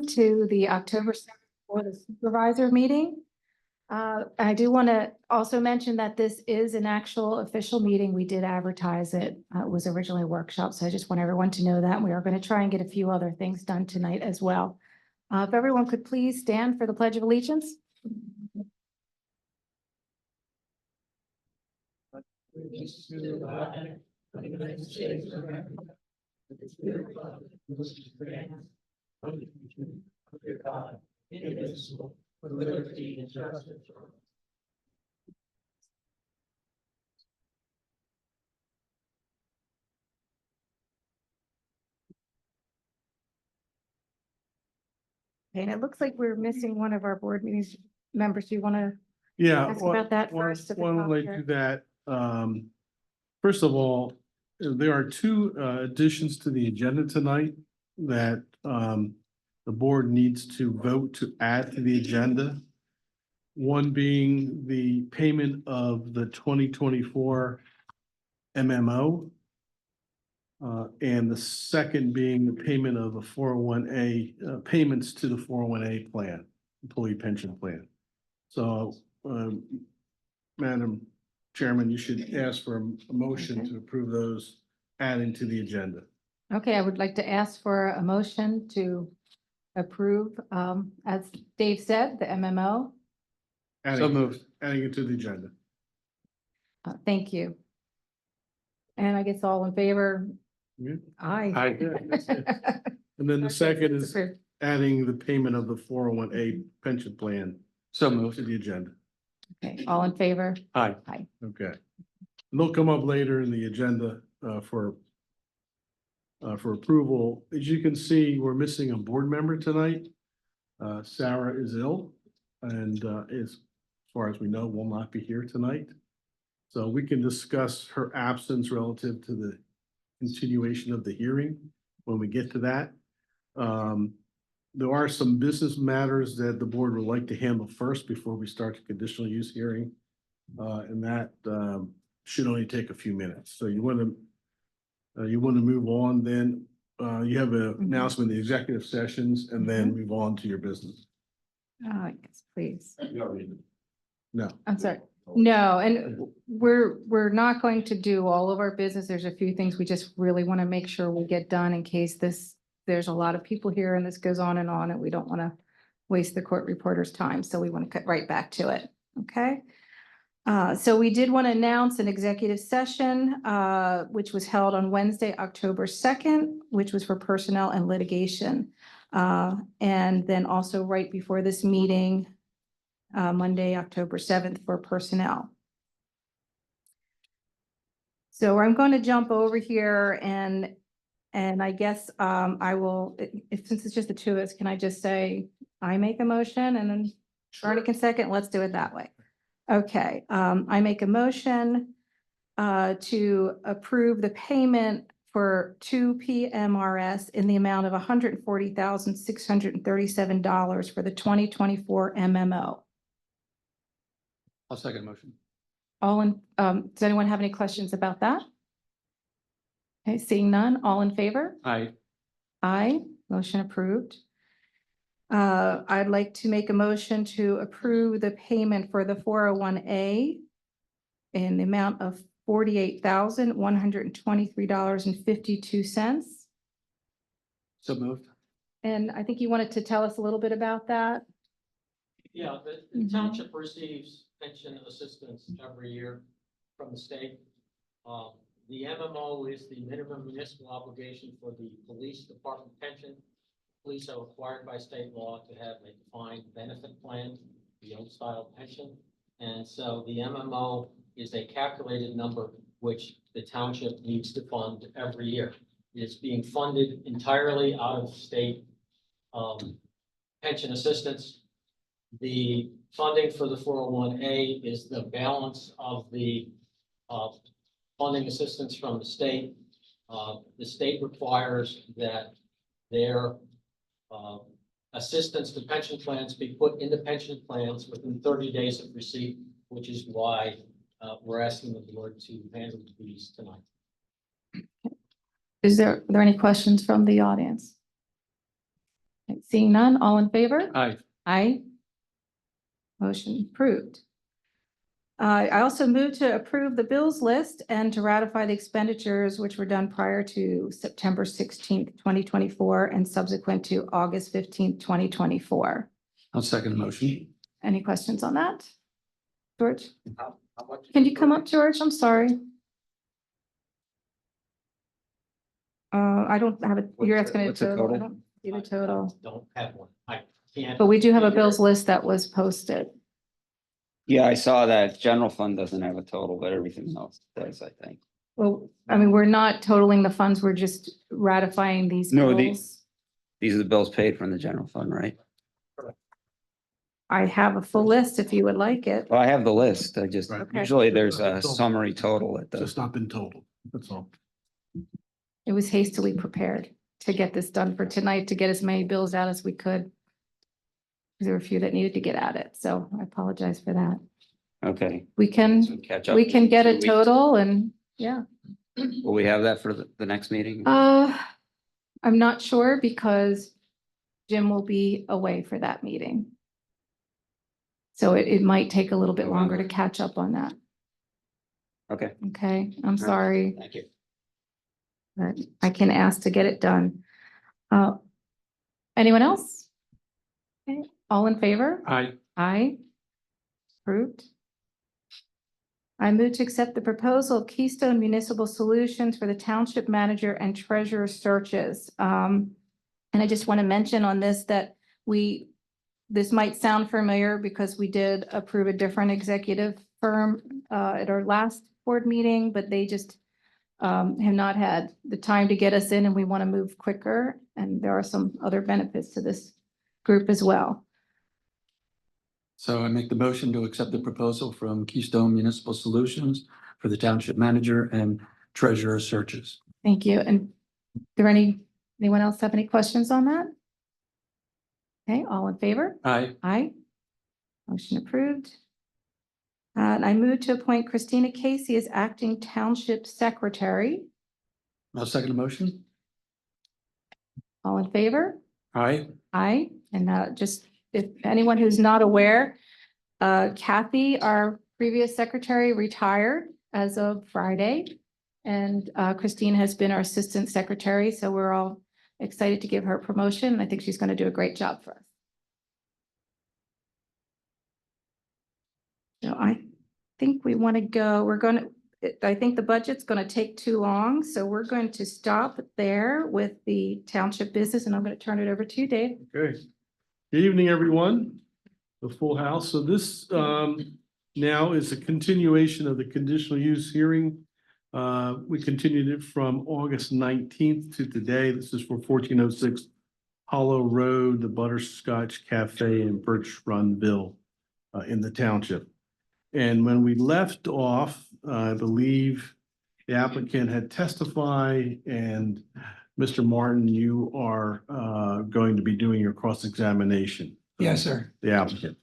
to the October 7th Board of Supervisor meeting. I do want to also mention that this is an actual official meeting. We did advertise it. It was originally a workshop, so I just want everyone to know that. We are going to try and get a few other things done tonight as well. If everyone could please stand for the Pledge of Allegiance. Okay, and it looks like we're missing one of our board meetings members. Do you want to ask about that first? at the Why don't top I here? do that? First of all, there are two additions to the agenda tonight that the board needs to vote to add to the agenda. One being the payment of the 2024 MMO. And the second being the payment of the 401A, payments to the 401A plan, employee pension plan. So, Madam Chairman, you should ask for a motion to approve those adding to the agenda. Okay, I would like to ask for a motion to approve, as Dave said, the MMO. So moved. Adding it to the agenda. Thank you. And I guess all in favor? Yeah. Aye. And then the Okay, second it's is approved. adding the payment of the 401A pension plan. So moved. To the agenda. Okay, all in favor? Aye. Aye. Okay. And they'll come up later in the agenda for approval. As you can see, we're missing a board member tonight. Sarah is ill and as far as we know, will not be here tonight. So we can discuss her absence relative to the continuation of the hearing when we get to that. There are some business matters that the board would like to handle first before we start the conditional use hearing. And that should only take a few minutes. So you want to move on, then you have an announcement of the executive sessions and then move on to your business. Oh, yes, please. No. I'm sorry. No, and we're not going to do all of our business. There's a few things we just really want to make sure we get done in case there's a lot of people here and this goes on and we don't want to waste the court reporter's time. So we want to cut right back to it. Okay. So we did want to announce an executive session, which was held on Wednesday, October 2nd, which was for personnel and litigation. And then also right before this meeting, Monday, October 7th for personnel. So I'm going to jump over here and I guess I will, since it's just the two of us, can I just say I make a motion and then Barney can second? Let's do it that way. Okay, I make a motion to approve the payment for 2 PMRS in the amount of $140,637 for the 2024 MMO. I'll second motion. Does anyone have any questions about that? Okay, seeing none, all in favor? Aye. Aye, motion approved. I'd like to make a motion to approve the payment for the 401A in the amount of $48,123.52. So moved. And I think you wanted to tell us a little bit about that. Yeah, the township receives pension assistance every year from the state. The MMO is the minimum municipal obligation for the police department pension. Police are required by state law to have a defined benefit plan, the old style pension. And so the MMO is a calculated number which the township needs to fund every year. It's being funded entirely out of state pension assistance. The funding for the 401A is the balance of the funding assistance from the state. The state requires that their assistance to pension plans be put into pension plans within 30 days of receipt, which is why we're asking the board to handle these tonight. Are there any questions from the audience? Seeing none, all in favor? Aye. Aye. Motion approved. I also move to approve the bills list and to ratify the expenditures which were done prior to September 16th, 2024, and subsequent to August 15th, 2024. I'll second the motion. Any questions on that? George, How much? can you come up, George? I'm sorry. I don't have it. You're asking a What's the total. I total? don't see the total, Don't have one. I can't. but we do have a figure bills it. list that was posted. Yeah, I saw that general fund doesn't have a total, but everything else does, I think. Well, I mean, we're not totaling the funds. We're just ratifying these No, bills. These are the bills paid from the general fund, right? I have a full list if you would like it. Well, I have the list. I just, Right. Okay. usually there's a summary total at It's just the, not been totaled, that's all. It was hastily prepared to get this done for tonight, to get as many bills out as we could. There were a few that needed to get at it, so I apologize for that. okay. We So can, catch up. we can get in a 2 weeks. total and, yeah. Will we have that for the next meeting? I'm not sure because Jim will be away for that meeting. So it might take a little bit longer to catch up on that. Okay, Okay, I'm sorry, thank you. but I can ask to get it done. Anyone else? Okay, all in favor? Aye. Aye. Approved. I move to accept the proposal of Keystone Municipal Solutions for the Township Manager and Treasurer searches. And I just want to mention on this that this might sound familiar because we did approve a different executive firm at our last board meeting, but they just have not had the time to get us in, and we want to move quicker. And there are some other benefits to this group as well. So I make the motion to accept the proposal from Keystone Municipal Solutions for the township manager and treasurer searches. Thank you. And anyone else have any questions on that? Okay, all in favor? Aye. Aye. Motion approved. And I move to appoint Christina Casey as acting township secretary. I'll second the motion. All in favor? Aye. Aye. And just if anyone who's not aware, Kathy, our previous secretary, retired as of Friday. And Christine has been our assistant secretary, so we're all excited to give her a promotion. I think she's going to do a great job for us. So I think we want to go, I think the budget's going to take too long, so we're going to stop there with the township business, and I'm going to turn it over to you, Dave. Okay. Good evening, everyone. The full house. So this now is a continuation of the conditional use hearing. We continued it from August 19th to today. This is for 1406 Hollow Road, the Butterscotch Cafe in Birch Runville in the township. And when we left off, I believe the applicant had testified, and Mr. Martin, you are going to be doing your cross-examination. Yes, sir. The applicant.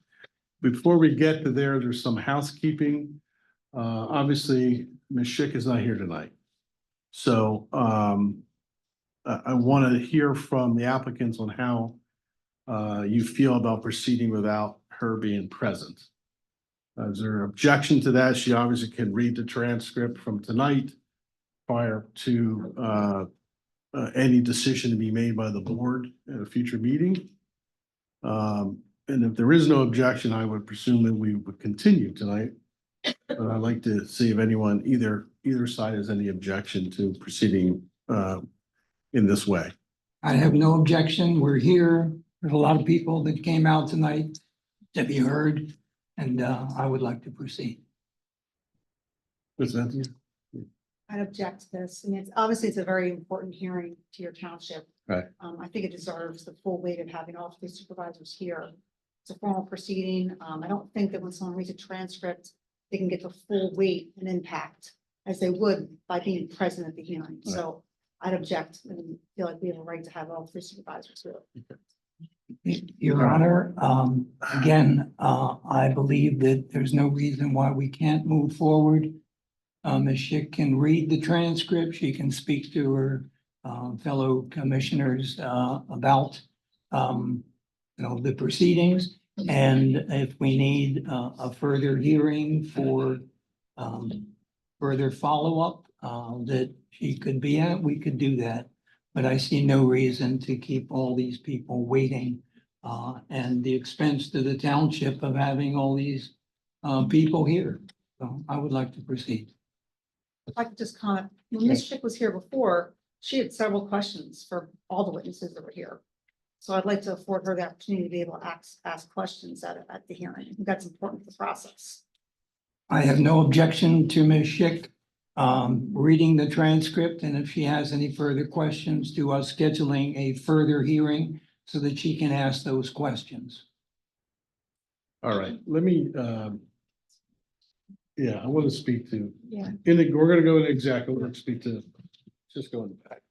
Before we get to there, there's some housekeeping. Obviously, Ms. Schick is not here tonight. So I want to hear from the applicants on how you feel about proceeding without her being present. Is there an objection to that? She obviously can read the transcript from tonight prior to any decision to be made by the board at a future meeting. And if there is no objection, I would presume that we would continue tonight. But I'd like to see if anyone, either side has any objection to proceeding in this way. I have no objection. We're here. There's a lot of people that came out tonight to be heard, and I would like to proceed. Ms. Anthony? I'd object to this. I mean, it's a very important hearing to your township. Right. I think it deserves the full weight of having all three supervisors here. It's a formal proceeding. I don't think that when someone reads a transcript, they can get the full weight and impact as they would by being present at the hearing. Right. So I'd object and feel like we have a right to have all three supervisors here. Your Honor, again, I believe that there's no reason why we can't move forward. Ms. Schick can read the transcript. She can speak to her fellow commissioners about the proceedings. And if we need a further hearing for further follow-up that she could be at, we could do that. But I see no reason to keep all these people waiting and the expense to the township of having all these people here. So I would like to proceed. If I could just comment, when Ms. Schick was here before, she had several questions for all the witnesses that were here. So I'd like to afford her the opportunity to be able to ask questions at the hearing. I think that's important for the process. I have no objection to Ms. Schick reading the transcript, and if she has any further questions, to us scheduling a further hearing so that she can ask those questions. All right, let me, I want to speak to, Yeah. we're gonna go into exactly, we're gonna speak to, just go in the back.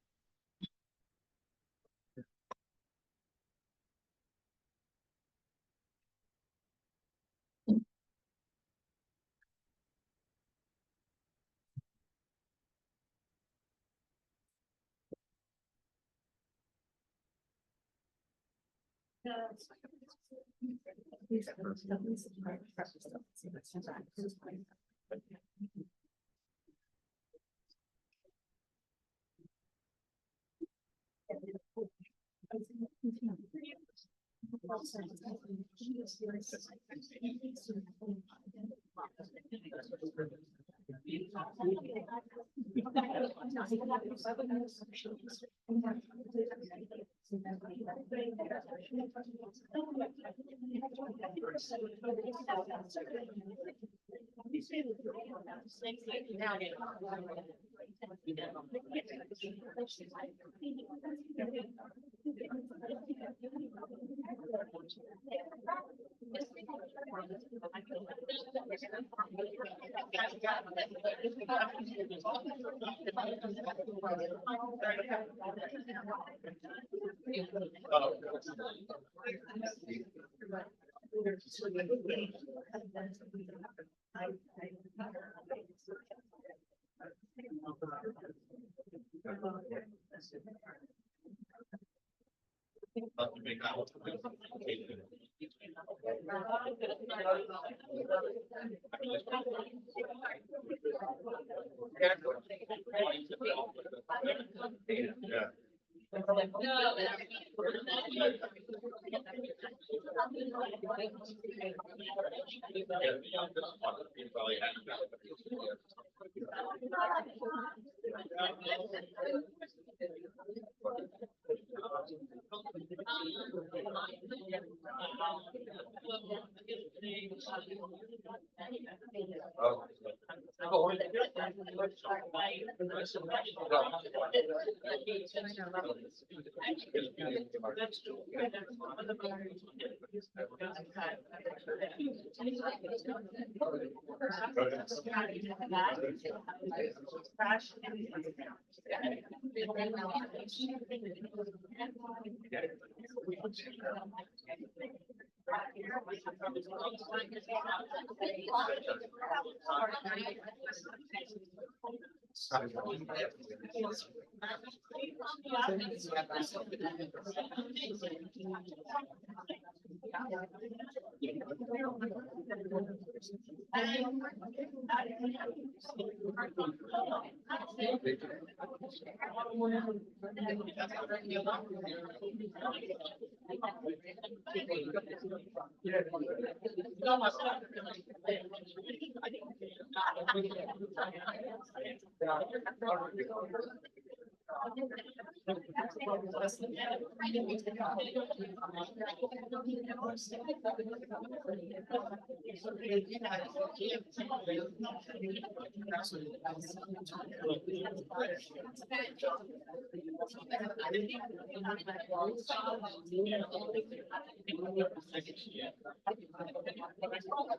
I'm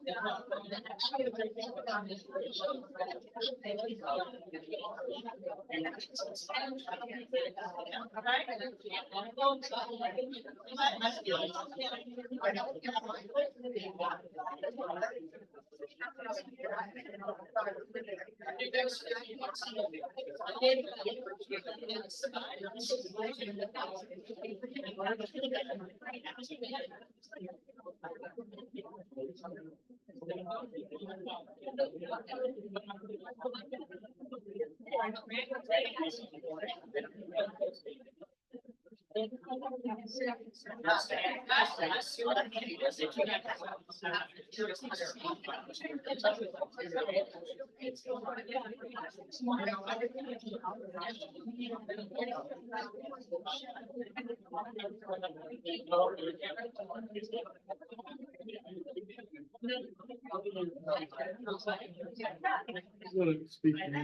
gonna speak to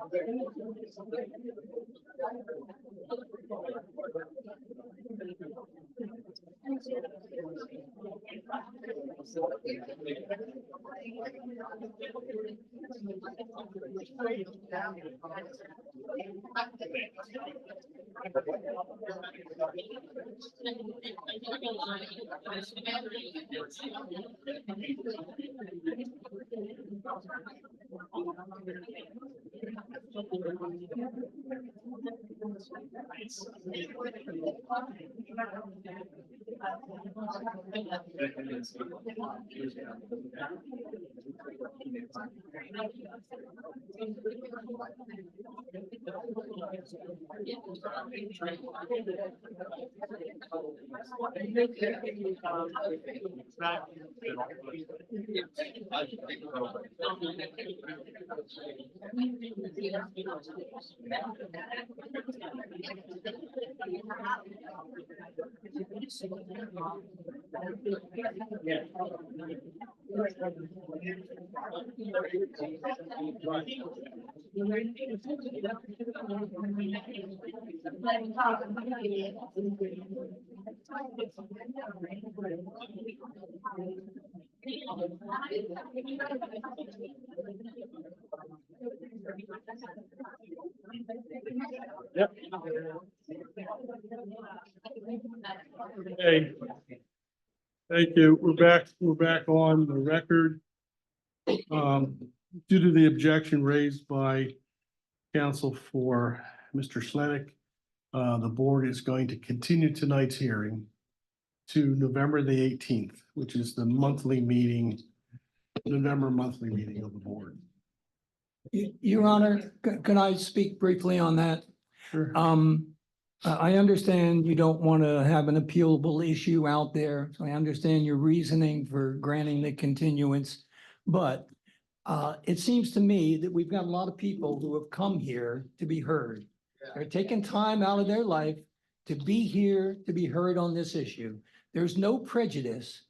you. Okay. Thank you. We're back on the record. Due to the objection raised by counsel for Mr. Slenick, the board is going to continue tonight's hearing to November the 18th, which is the monthly meeting, November monthly meeting of the board. Your Honor, can I speak briefly on that? Sure. I understand you don't want to have an appealable issue out there. So I understand your reasoning for granting the continuance. But it seems to me that we've got a lot of people who have come here to be heard. They're taking time out of their life to be here, to be heard on this issue. There's no prejudice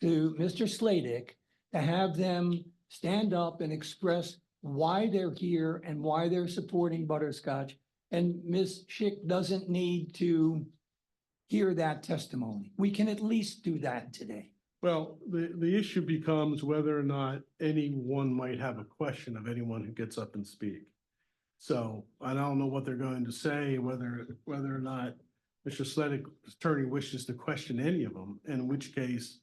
to Mr. Sladick to have them stand up and express why they're here and why they're supporting Butterscotch. And Ms. Schick doesn't need to hear that testimony. We can at least do that today. Well, the issue becomes whether or not anyone might have a question of anyone who gets up and speak. So I don't know what they're going to say, whether or not Mr. Sledick's attorney wishes to question any of them, in which case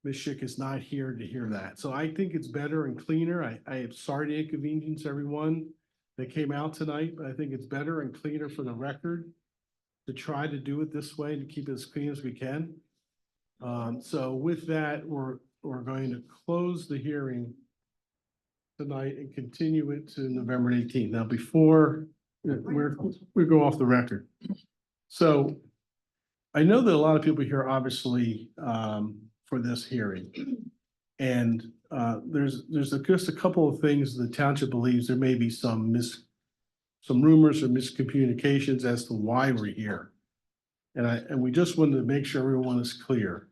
Ms. Schick is not here to hear that. So I think it's better and cleaner. I am sorry to inconvenience everyone that came out tonight, but I think it's better and cleaner for the record to try to do it this way, to keep it as clean as we can. So with that, we're going to close the hearing tonight and continue it to November 18th. Now, before we go off the record. So I know that a lot of people here, obviously, for this hearing. And there's just a couple of things the township believes there may be some rumors or miscommunications as to why we're here. And we just wanted to make sure everyone is clear.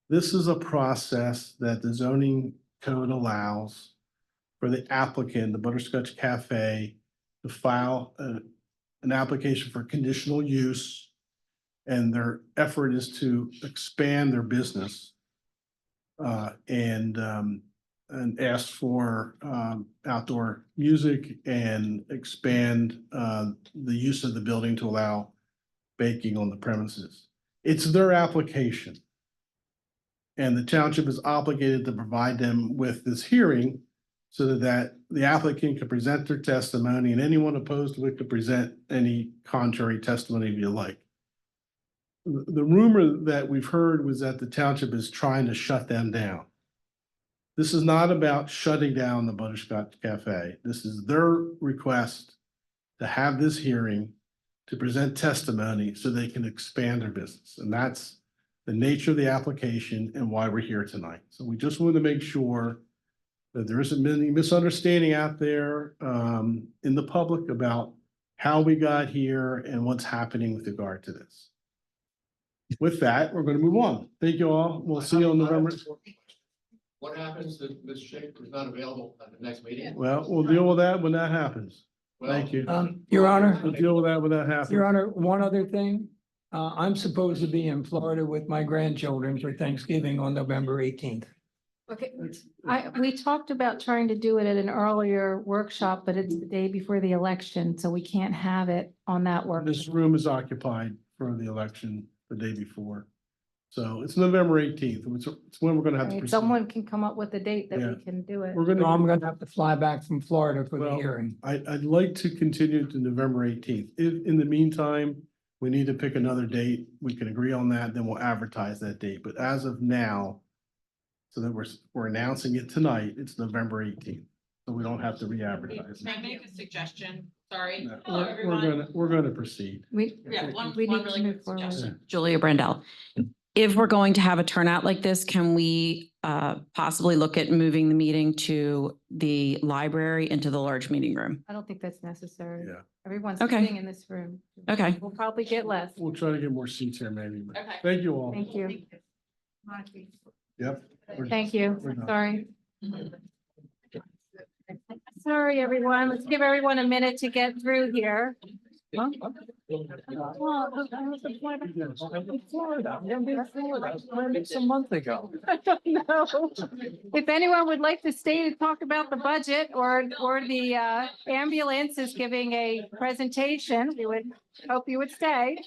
This is a process that the zoning code allows for the applicant, the Butterscotch Cafe, to file an application for conditional use. And their effort is to expand their business and ask for outdoor music and expand the use of the building to allow baking on the premises. It's their application. And the township is obligated to provide them with this hearing so that the applicant can present their testimony and anyone opposed to it could present any contrary testimony if you like. The rumor that we've heard was that the township is trying to shut them down. This is not about shutting down the Butterscotch Cafe. This is their request to have this hearing to present testimony so they can expand their business. And that's the nature of the application and why we're here tonight. So we just wanted to make sure that there isn't any misunderstanding out there in the public about how we got here and what's happening with regard to this. With that, we're going to move on. Thank you all. We'll see you on November. What happens if Ms. Schick is not available at the next meeting? Well, we'll deal with that when that happens. Thank you. Your Honor. We'll deal with that when that happens. Your Honor, one other thing. I'm supposed to be in Florida with my grandchildren for Thanksgiving on November 18th. Okay, we talked about trying to do it at an earlier workshop, but it's the day before the election, so we can't have it on that work. This room is occupied for the election the day before. So it's November 18th. It's when we're gonna have to Right, proceed. Someone can come up with a date that Yeah. we can do it. We're So I'm gonna, gonna have to fly back from Florida for the Well, hearing. I'd like to continue to November 18th. If, in the meantime, we need to pick another date, we can agree on that, then we'll advertise that date. But as of now, so that we're announcing it tonight, it's November 18th. So we don't have to re-advertise. Can I make a suggestion? Sorry. No, Hello, everyone. We're gonna proceed. Yeah, one we need to really move good forward. suggestion. Julia Brandel. If we're going to have a turnout like this, can we possibly look at moving the meeting to the library into the large meeting room? I don't think that's necessary. Yeah. Everyone's Okay. sitting in this room. Okay. We'll probably get less. We'll try to get more seats here maybe, but Okay. thank you all. Thank you. Yep. We're- Thank you. we're done. Sorry. Sorry, everyone. Let's give everyone a minute to get through here. It's a month ago. I don't know. If anyone would like to stay to talk about the budget or the ambulance is giving a presentation, we would hope you would stay.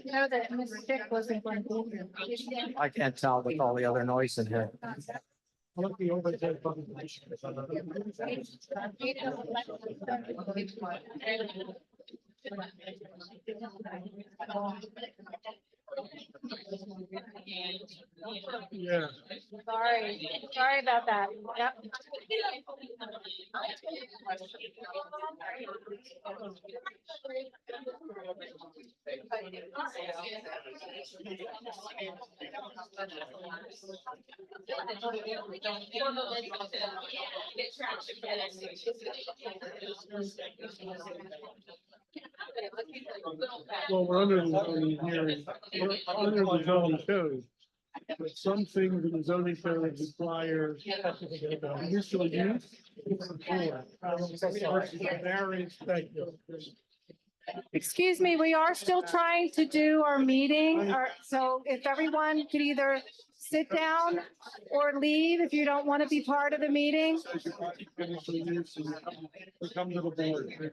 Know that Mr. Dick wasn't going to be here. I can't tell with all the other noise in here. Yeah. Sorry about that. Yep. Well, we're under the zoning hearing, we're under the zoning code. But some things in the zoning code require conditional use. Versus a variance that- Excuse me, we are still trying to do our meeting, so if everyone could either sit down or leave if you don't want to be part of the meeting. Conditional use and come to the board.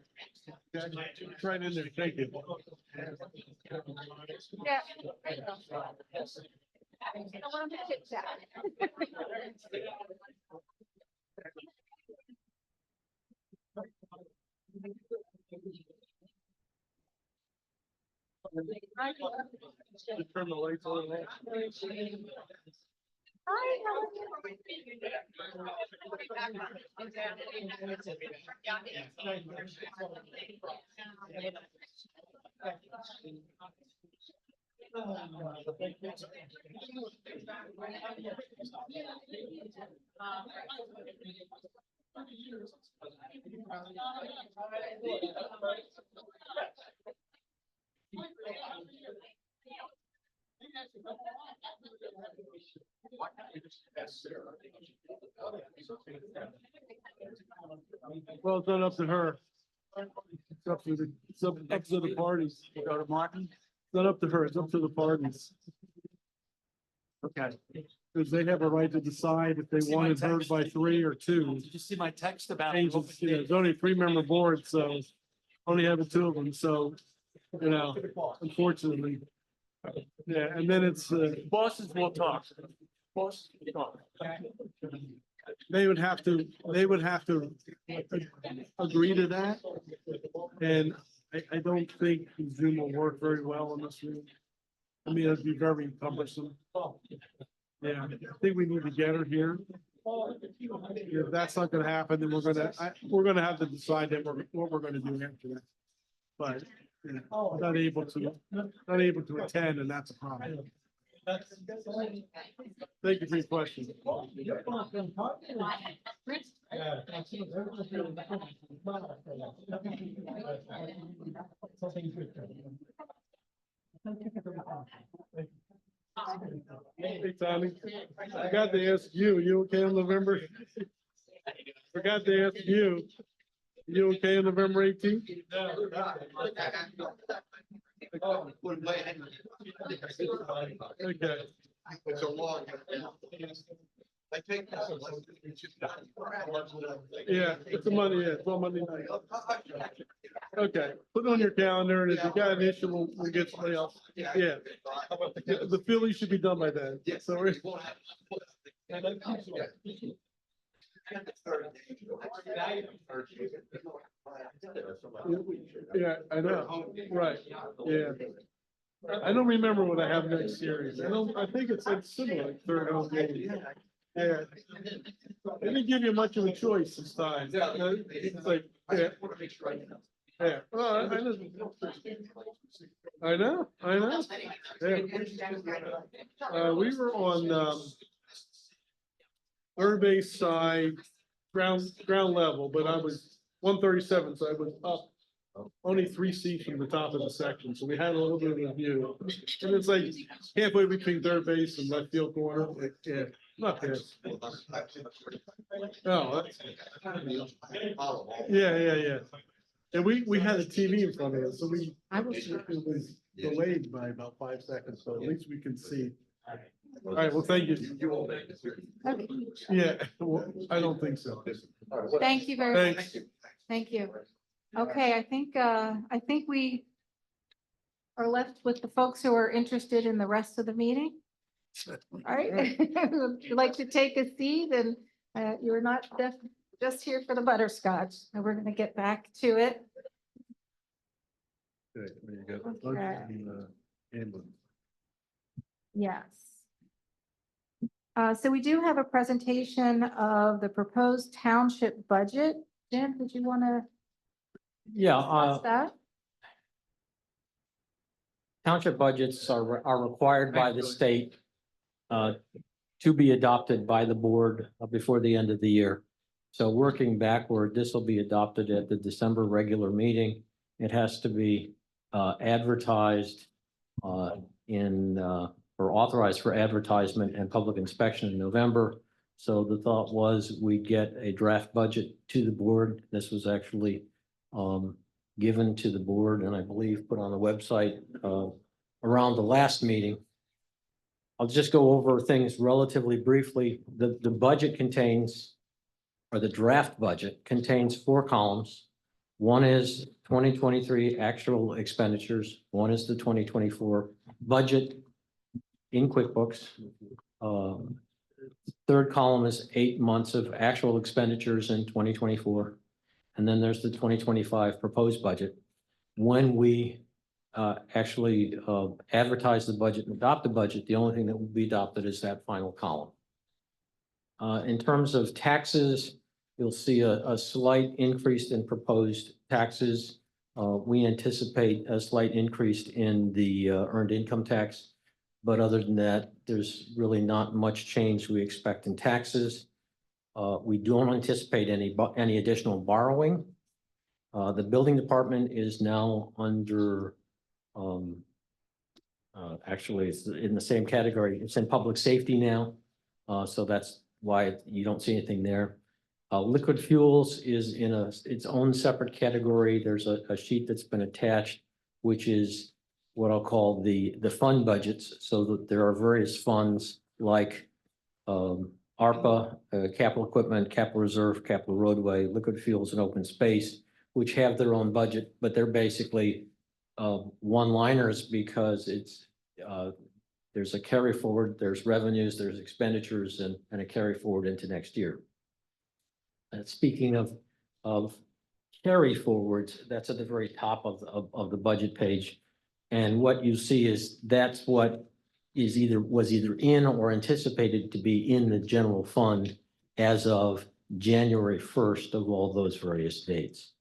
It's right in there, thank you. Yeah. I don't want to chit chat. Turn the lights on. Hi, how are Well, it's not up to her. It's up to the parties. Go to Martin? It's not up to her, it's up to the parties. Okay. Because they have a right to decide if they want it heard by 3 or 2. Did you see my text about? Changes, you know, it's only a 3-member board, so only having 2 of them, so, you know, unfortunately. Yeah, and then it's, Bosses will talk. Bosses will talk. they would have to agree to that. And I don't think Zoom will work very well in this room. I mean, it'd be very cumbersome. Yeah, I think we need to get her here. If that's not gonna happen, then we're gonna have to decide that what we're gonna do after that. But, you know, not able to attend, and that's a problem. Thank you for your question. Hey, Tommy, I forgot to ask you, you okay on November? Forgot to ask you, you okay on November 18th? Okay. It's a long. I take. Yeah, it's a Monday, yeah, it's on Monday night. Okay, put it on your calendar, and if you got an issue, we'll get somebody else. Yeah. The Phillies should be done by then, so we're. Yeah, I know, right, yeah. I don't remember what I have next series. I think it's like similar, like third home game. Yeah. They didn't give you much of a choice this time. It's like, yeah. Yeah. Well, I know. Yeah. We were on, third base side, ground level, but I was 137, so I was up only 3 seats from the top of the section, so we had a little bit of a view. And it's like halfway between third base and left field corner, like, yeah, not bad. Oh, yeah. And we had a TV in front of us, so it was delayed by about 5 seconds, so at least we can see. All right, well, thank you. Okay. Yeah, well, I don't think so. Thank you very much. Thanks. Thank you. Okay, I think we are left with the folks who are interested in the rest of the meeting. All right, would you like to take a seat, and you're not just here for the butterscotch, and we're gonna get back to it. Okay, there you go. Okay. Ambulance. Yes. So we do have a presentation of the proposed township budget. Jim, did you want to Yeah, discuss that? township budgets are required by the state to be adopted by the board before the end of the year. So working backward, this will be adopted at the December regular meeting. It has to be advertised or authorized for advertisement and public inspection in November. So the thought was we get a draft budget to the board. This was actually given to the board and I believe put on the website around the last meeting. I'll just go over things relatively briefly. The budget contains, or the draft budget contains 4 columns. One is 2023 actual expenditures. One is the 2024 budget in QuickBooks. Third column is 8 months of actual expenditures in 2024. And then there's the 2025 proposed budget. When we actually advertise the budget and adopt the budget, the only thing that will be adopted is that final column. In terms of taxes, you'll see a slight increase in proposed taxes. We anticipate a slight increase in the earned income tax. But other than that, there's really not much change we expect in taxes. We don't anticipate any additional borrowing. The building department is now under, actually, it's in the same category. It's in public safety now. So that's why you don't see anything there. Liquid fuels is in its own separate category. There's a sheet that's been attached, which is what I'll call the fund budgets, so that there are various funds like ARPA, capital equipment, capital reserve, capital roadway, liquid fuels and open space, which have their own budget, but they're basically one-liners because it's there's a carry forward, there's revenues, there's expenditures, and a carry forward into next year. And speaking of carry forwards, that's at the very top of the budget page. And what you see is that's what was either in or anticipated to be in the general fund as of January 1st of all those various dates.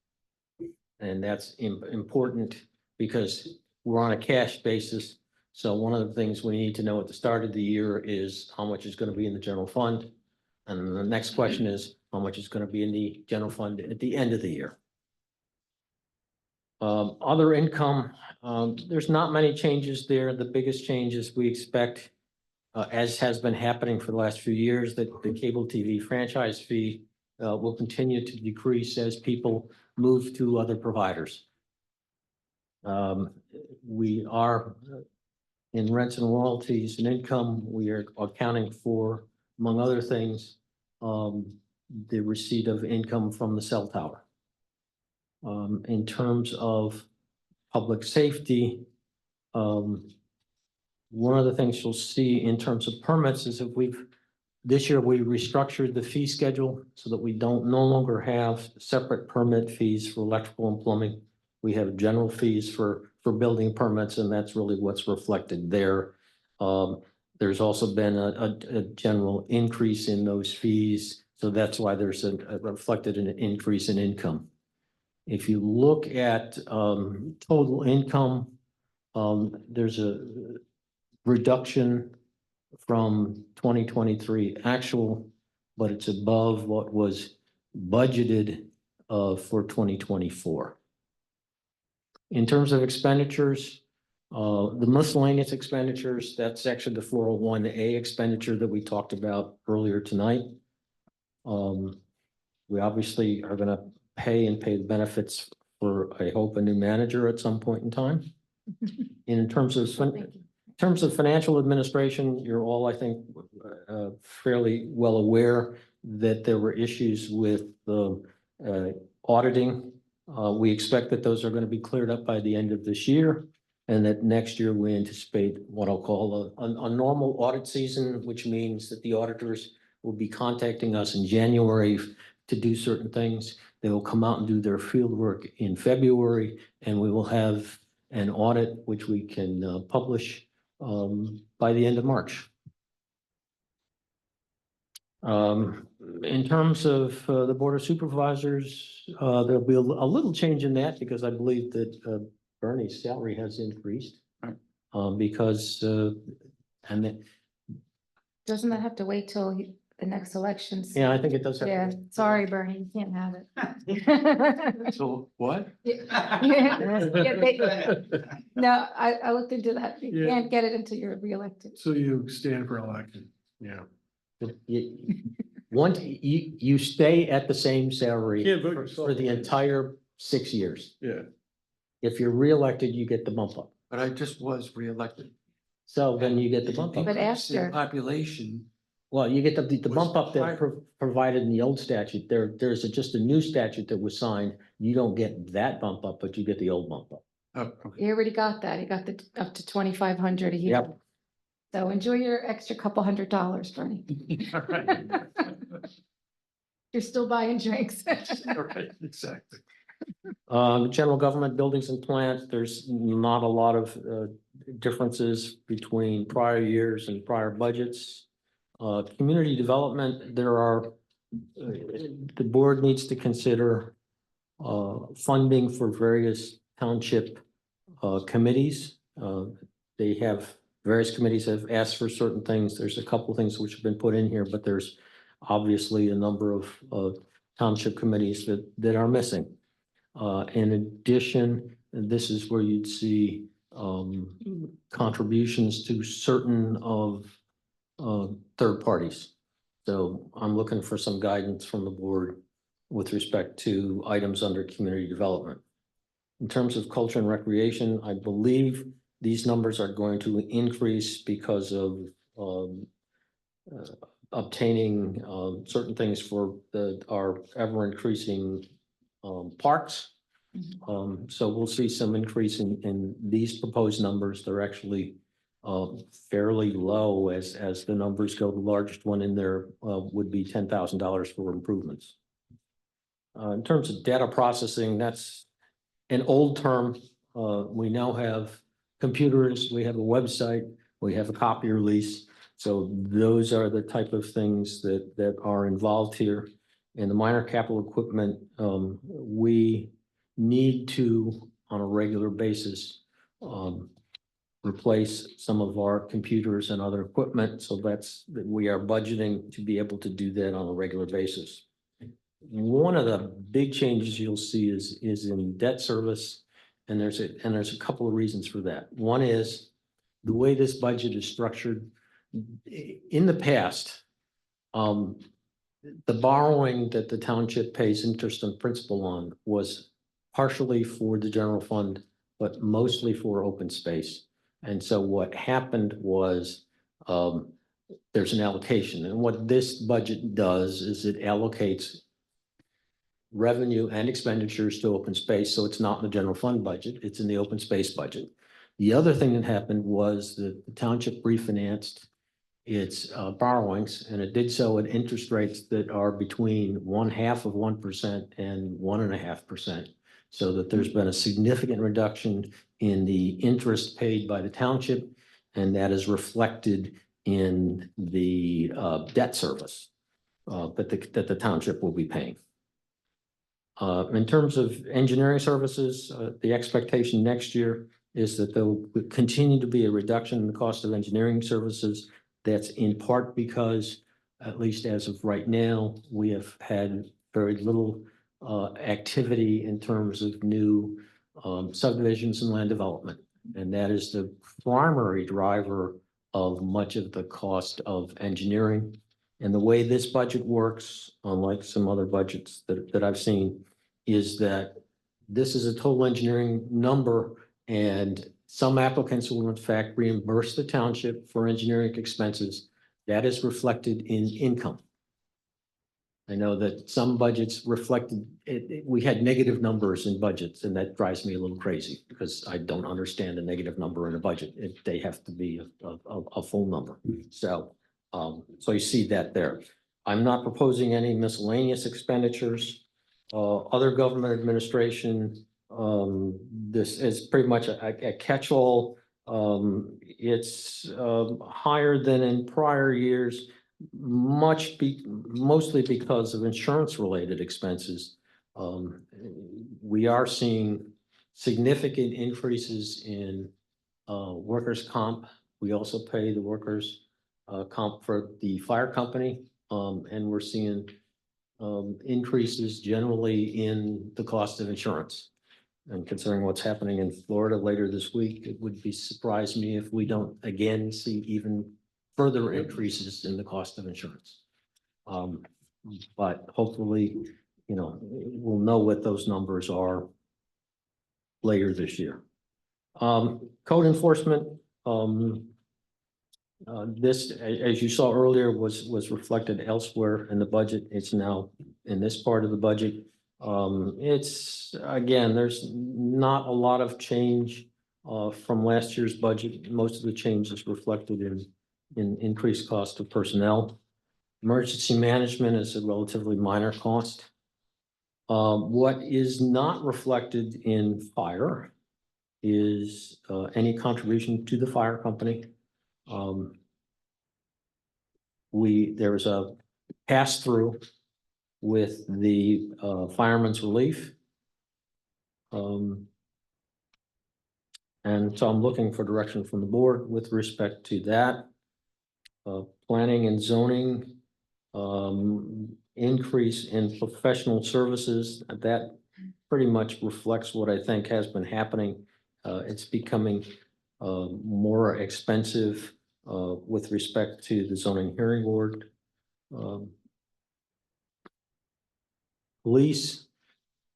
And that's important because we're on a cash basis. So one of the things we need to know at the start of the year is how much is going to be in the general fund. And the next question is how much is going to be in the general fund at the end of the year. Other income, there's not many changes there. The biggest changes we expect as has been happening for the last few years, that the cable TV franchise fee will continue to decrease as people move to other providers. We are in rents and royalties and income, we are accounting for, among other things, the receipt of income from the cell tower. In terms of public safety, one of the things you'll see in terms of permits is this year we restructured the fee schedule so that we no longer have separate permit fees for electrical and plumbing. We have general fees for building permits, and that's really what's reflected there. There's also been a general increase in those fees, so that's why there's a reflected an increase in income. If you look at total income, there's a reduction from 2023 actual, but it's above what was budgeted for 2024. In terms of expenditures, the miscellaneous expenditures, that's actually the 401A expenditure that we talked about earlier tonight. We obviously are going to pay the benefits for, I hope, a new manager at some point in time. In terms of financial administration, you're all, I think, fairly well aware that there were issues with the auditing. We expect that those are going to be cleared up by the end of this year, and that next year we anticipate what I'll call a normal audit season, which means that the auditors will be contacting us in January to do certain things. They will come out and do their field work in February, and we will have an audit which we can publish by the end of March. In terms of the Board of Supervisors, there'll be a little change in that because I believe that Bernie's salary has increased. Right. Because, and then, Doesn't that have to wait till the next elections? yeah, I think it does have. Yeah, sorry, Bernie, you can't have it. So what? No, I looked into that. You Yeah. can't get it until you're reelected. So you stand for election, yeah. Once you stay at the same salary Can't vote for yourself the in. entire 6 years. Yeah. If you're reelected, you get the bump up. But I just was reelected. So then you get the bump up. But Increase in after- Population. Well, you get the Was bump up that higher. provided in the old statute. There's just a new statute that was signed. You don't get that bump up, but you get the old bump up. Oh, okay. You already got that. You got the up to 2,500 a year. Yep. So enjoy your extra couple $100, Bernie. All right. You're still buying drinks. All right, exactly. General government buildings and plants, there's not a lot of differences between prior years and prior budgets. Community development, the board needs to consider funding for various township committees. Various committees have asked for certain things. There's a couple things which have been put in here, but there's obviously a number of township committees that are missing. In addition, this is where you'd see contributions to certain of third parties. So I'm looking for some guidance from the board with respect to items under community development. In terms of culture and recreation, I believe these numbers are going to increase because of obtaining certain things for our ever increasing parks. So we'll see some increase in these proposed numbers. They're actually fairly low as the numbers go. The largest one in there would be $10,000 for improvements. In terms of data processing, that's an old term. We now have computers, we have a website, we have a copier lease. So those are the type of things that are involved here. In the minor capital equipment, we need to, on a regular basis, replace some of our computers and other equipment. So we are budgeting to be able to do that on a regular basis. One of the big changes you'll see is in debt service, and there's a couple of reasons for that. One is the way this budget is structured. in the past, the borrowing that the township pays interest and principal on was partially for the general fund, but mostly for open space. And so what happened was, there's an allocation, and what this budget does is it allocates revenue and expenditures to open space, so it's not in the general fund budget, it's in the open space budget. The other thing that happened was that the township refinanced its borrowings, and it did so at interest rates that are between 0.5% and 1.5%. So that there's been a significant reduction in the interest paid by the township, and that is reflected in the debt service that the township will be paying. In terms of engineering services, the expectation next year is that there will continue to be a reduction in the cost of engineering services. That's in part because, at least as of right now, we have had very little activity in terms of new subdivisions and land development. And that is the primary driver of much of the cost of engineering. And the way this budget works, unlike some other budgets that I've seen, is that this is a total engineering number, and some applicants will in fact reimburse the township for engineering expenses. That is reflected in income. I know that some budgets reflected, we had negative numbers in budgets, and that drives me a little crazy because I don't understand a negative number in a budget. They have to be a full number. So you see that there. I'm not proposing any miscellaneous expenditures. Other government administration, this is pretty much a catch-all. It's higher than in prior years, mostly because of insurance-related expenses. We are seeing significant increases in workers' comp. We also pay the workers' comp for the fire company, and we're seeing increases generally in the cost of insurance. And considering what's happening in Florida later this week, it would surprise me if we don't again see even further increases in the cost of insurance. But hopefully, we'll know what those numbers are later this year. Code enforcement, this, as you saw earlier, was reflected elsewhere in the budget. It's now in this part of the budget. It's, again, there's not a lot of change from last year's budget. Most of the change is reflected in increased cost of personnel. Emergency management is a relatively minor cost. What is not reflected in fire is any contribution to the fire company. There's a pass-through with the fireman's relief. And so I'm looking for direction from the board with respect to that. Planning and zoning, increase in professional services, that pretty much reflects what I think has been happening. It's becoming more expensive with respect to the zoning hearing board. Police,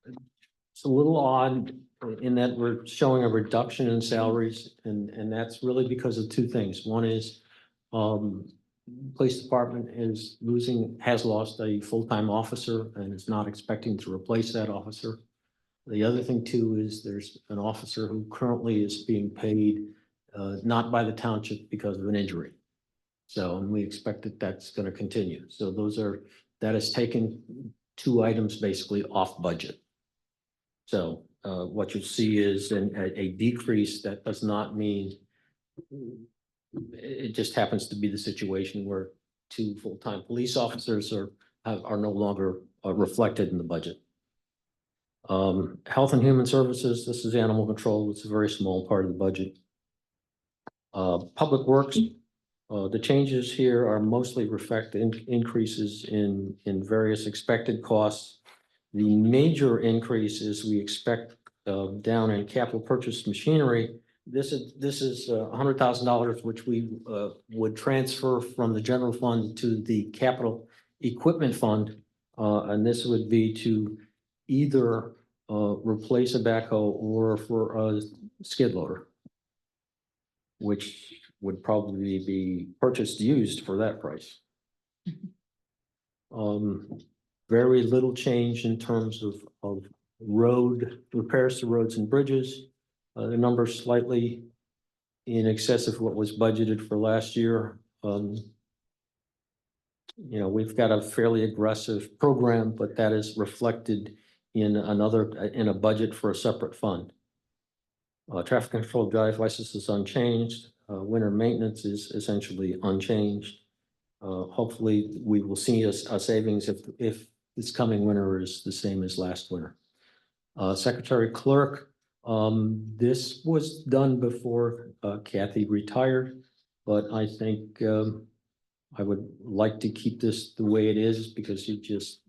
it's a little odd in that we're showing a reduction in salaries, and that's really because of two things. One is police department has lost a full-time officer and is not expecting to replace that officer. The other thing too is there's an officer who currently is being paid not by the township because of an injury. So, and we expect that that's going to continue. So that has taken two items basically off budget. So what you see is a decrease. That does not mean, it just happens to be the situation where two full-time police officers are no longer reflected in the budget. Health and Human Services, this is animal control. It's a very small part of the budget. Public Works, the changes here are mostly reflect increases in various expected costs. The major increase is we expect down in capital purchase machinery this is $100,000, which we would transfer from the general fund to the capital equipment fund. And this would be to either replace a backhoe or for a skid loader, which would probably be purchased used for that price. Very little change in terms of road repairs to roads and bridges. The number's slightly in excess of what was budgeted for last year. You know, we've got a fairly aggressive program, but that is reflected in in a budget for a separate fund. Traffic control drive license is unchanged. Winter maintenance is essentially unchanged. Hopefully, we will see a savings if this coming winter is the same as last winter. Secretary clerk, this was done before Kathy retired, but I think I would like to keep this the way it is because you just,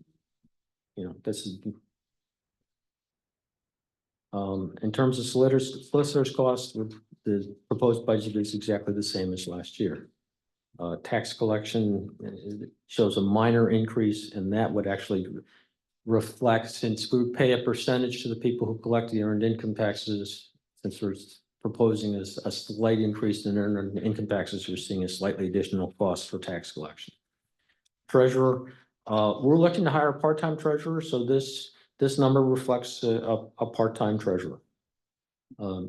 you know, this is. In terms of solicitors costs, the proposed budget is exactly the same as last year. Tax collection shows a minor increase, and that would actually reflect, since we pay a percentage to the people who collect the earned income taxes, since we're proposing a slight increase in earned income taxes, we're seeing a slightly additional cost for tax collection. Treasurer, we're looking to hire a part-time treasurer, so this number reflects a part-time treasurer.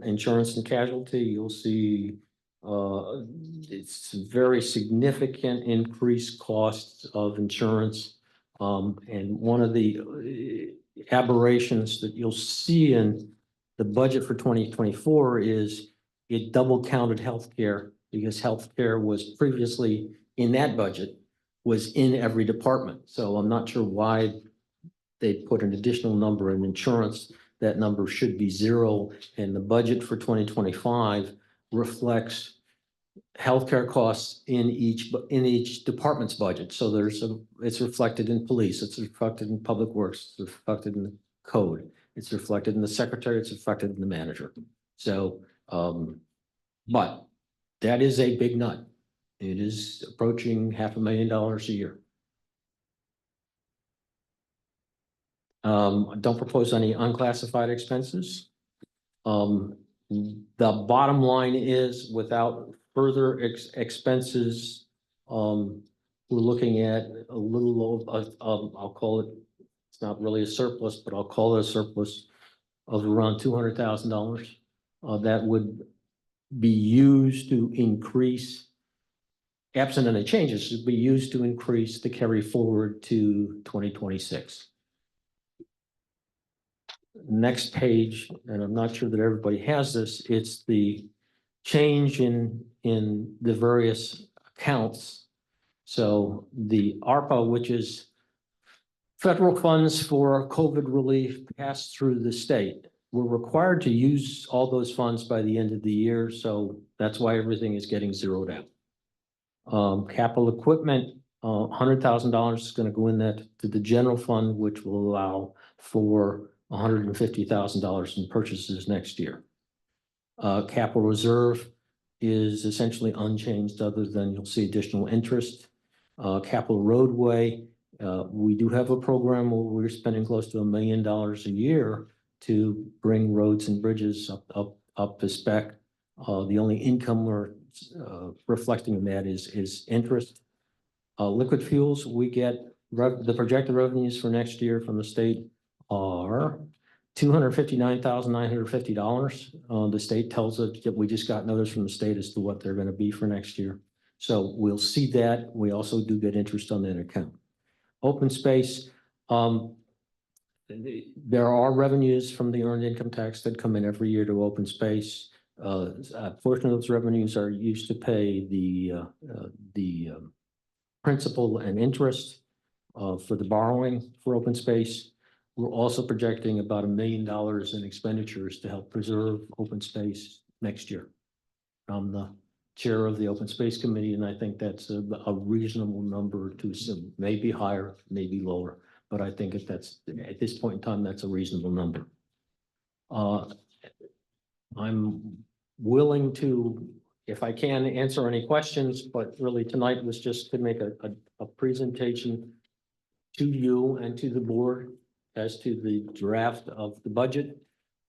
Insurance and casualty, you'll see it's very significant increased costs of insurance. And one of the aberrations that you'll see in the budget for 2024 is it double counted healthcare, because healthcare was previously in that budget was in every department. So I'm not sure why they put an additional number in insurance. That number should be zero, and the budget for 2025 reflects healthcare costs in each department's budget. So it's reflected in police, it's reflected in public works, it's reflected in the code, it's reflected in the secretary, it's reflected in the manager. So, but that is a big nut. It is approaching $500,000 a year. I don't propose any unclassified expenses. The bottom line is, without further expenses, we're looking at a little of, I'll call it, it's not really a surplus, but I'll call it a surplus of around $200,000. That would be used to increase, absent any changes, would be used to increase the carry forward to 2026. Next page, and I'm not sure that everybody has this, it's the change in the various accounts. So the ARPA, which is federal funds for COVID relief passed through the state, we're required to use all those funds by the end of the year. So that's why everything is getting zeroed out. Capital equipment, $100,000 is going to go in that to the general fund, which will allow for $150,000 in purchases next year. Capital reserve is essentially unchanged, other than you'll see additional interest. Capital roadway, we do have a program where we're spending close to $1 million a year to bring roads and bridges up to spec. The only income we're reflecting in that is interest. Liquid fuels, we get the projected revenues for next year from the state are $259,950. The state tells us that we just got notice from the state as to what they're going to be for next year. So we'll see that. We also do get interest on that account. Open space, there are revenues from the earned income tax that come in every year to open space. A portion of those revenues are used to pay the principal and interest for the borrowing for open space. We're also projecting about $1 million in expenditures to help preserve open space next year. I'm the chair of the Open Space Committee, and I think that's a reasonable number to assume. Maybe higher, maybe lower, but I think that's, at this point in time, that's a reasonable number. I'm willing to, if I can, answer any questions, but really tonight was just to make a presentation to you and to the board as to the draft of the budget.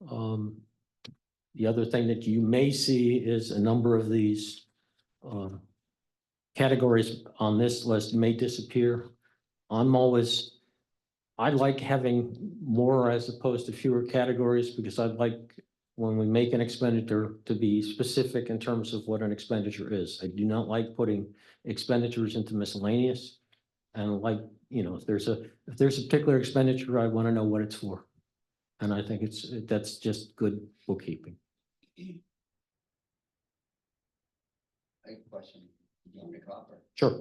The other thing that you may see is a number of these categories on this list may disappear. I'm always, I like having more as opposed to fewer categories because I'd like when we make an expenditure to be specific in terms of what an expenditure is. I do not like putting expenditures into miscellaneous. And like, you know, if there's a particular expenditure, I want to know what it's for. And I think that's just good bookkeeping. I have a question. You want me to copper? Sure.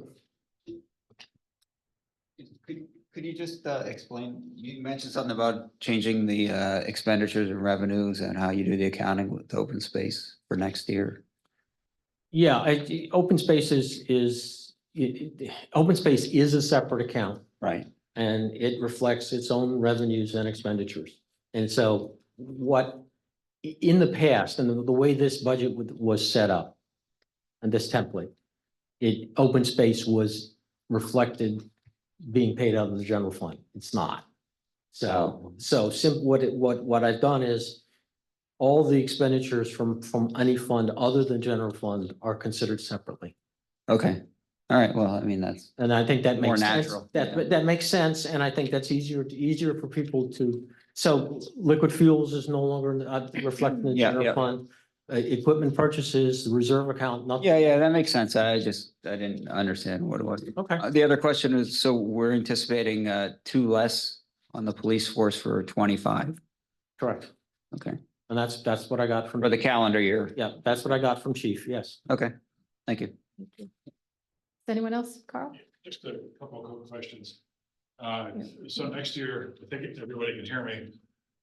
Could you just explain, you mentioned something about changing the expenditures and revenues and how you do the accounting with open space for next year? Yeah, open space open space is a separate account. Right. And it reflects its own revenues and expenditures. And so in the past, and the way this budget was set up, and this template, open space was reflected being paid out of the general fund. It's not. So what I've done is all the expenditures from any fund other than general fund are considered separately. Okay. All right. Well, I mean, that's And I think that more makes sense. natural. That makes sense, and I think that's easier for people to, so liquid fuels is no longer reflected in the Yeah, general yeah. fund. Equipment purchases, the reserve account, nothing. Yeah, that makes sense. I didn't understand what it was. Okay, The other question is, so we're anticipating 2 less on the police force for 25. correct. Okay. And that's what I got from. For the calendar year. Yeah, that's what I got from chief, yes. Okay. Thank you. Anyone else, Carl? Just a couple of quick questions. So next year, I think if everybody can hear me,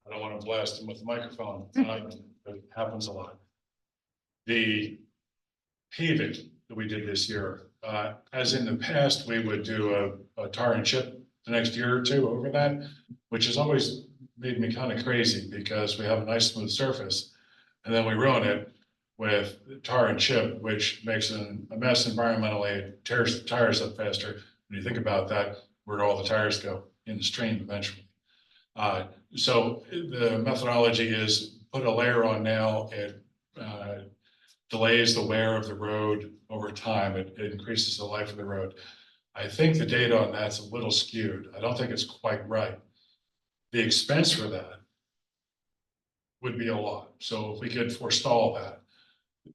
I don't want to blast them with the microphone, but it happens a lot. The paving that we did this year, as in the past, we would do a tar and chip the next year or two over that, which has always made me kind of crazy because we have a nice smooth surface and then we ruin it with tar and chip, which makes a mess environmentally, tears the tires up faster. When you think about that, where do all the tires go? In the stream eventually. So the methodology is put a layer on now. It delays the wear of the road over time. It increases the life of the road. I think the data on that's a little skewed. I don't think it's quite right. The expense for that would be a lot. So if we could forestall that.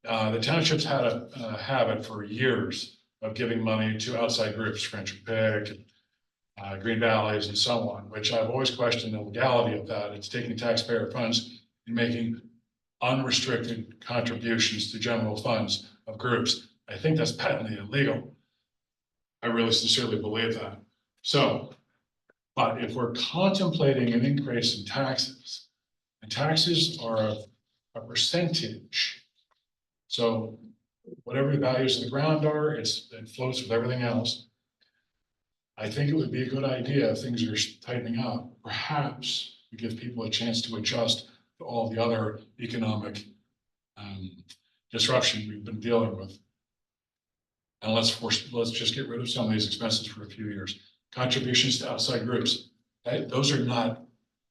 The townships had a habit for years of giving money to outside groups, French Pig, Green Valleys, and so on, which I've always questioned the legality of that. It's taking taxpayer funds and making unrestricted contributions to general funds of groups. I think that's patently illegal. I really sincerely believe that. So, but if we're contemplating an increase in taxes, and taxes are a percentage. So whatever the values of the ground are, it floats with everything else. I think it would be a good idea if things are tightening up. Perhaps we give people a chance to adjust to all the other economic disruption we've been dealing with. And let's just get rid of some of these expenses for a few years. Contributions to outside groups. Those are not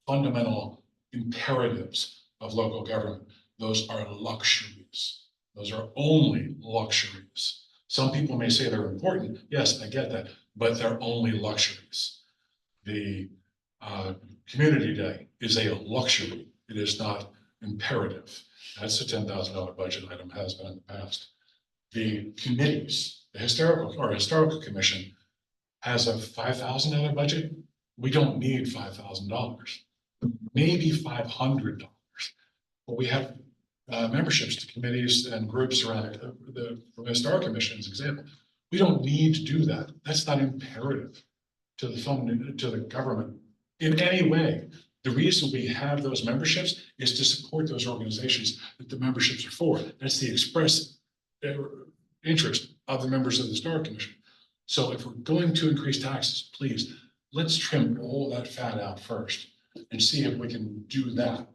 fundamental imperatives of local government. Those are luxuries. Those are only luxuries. Some people may say they're important. Yes, I get that, but they're only luxuries. The community day is a luxury. It is not imperative. That's a $10,000 budget item, has been in the past. The committees, the historical commission has a $5,000 budget. We don't need $5,000, maybe $500, but we have memberships to committees and groups around the historic commission as an example. We don't need to do that. That's not imperative to the fund, to the government in any way. The reason we have those memberships is to support those organizations that the memberships are for. That's the express interest of the members of the historic commission. So if we're going to increase taxes, please, let's trim all that fat out first and see if we can do that.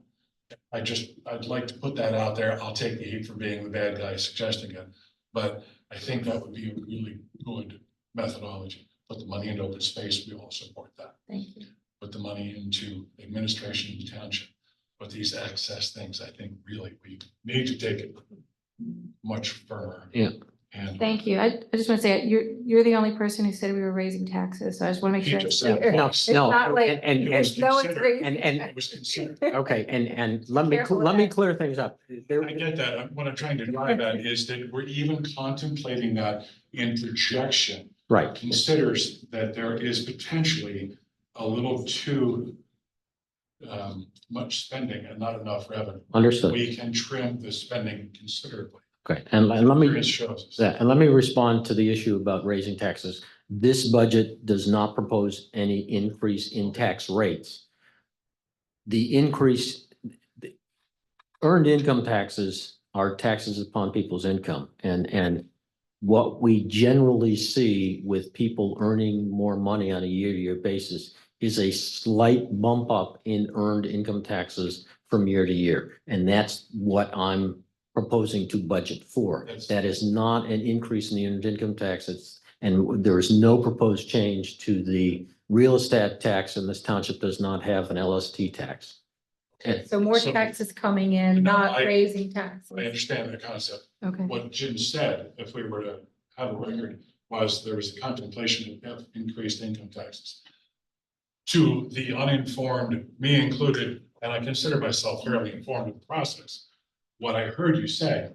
I'd like to put that out there. I'll take the heat for being the bad guy suggesting it. But I think that would be a really good methodology. Put the money into open space, we all support that. Thank you. Put the money into administration of the township. But these excess things, I think really we need to take it much firmer. Yeah. And Thank you. I just want to say, you're the only person who said we were raising taxes, so I just want to make He sure. just it's said clear. No, It's no, not like. and- it was No one's considered. raising and- It was considered. Okay, and let me, Careful with let me that. clear things up. There, I get that. What I'm trying to drive at is that we're even contemplating that in projection right, considers that there is potentially a little too much spending and not enough revenue. understood. We can trim the spending considerably. Okay, and let me. Experience shows us. Yeah, and let me respond to the issue about raising taxes. This budget does not propose any increase in tax rates. The increase, the earned income taxes are taxes upon people's income. And what we generally see with people earning more money on a year-to-year basis is a slight bump up in earned income taxes from year to year. And that's what I'm proposing to budget for. Yes. That is not an increase in the earned income taxes. And there is no proposed change to the real estate tax, and this township does not have an LST tax. And So more So- taxes coming in, No, not I- raising I taxes. understand the concept. Okay. What Jim said, if we were to have a record, was there was a contemplation of increased income taxes. To the uninformed, me included, and I consider myself fairly informed of the process. What I heard you say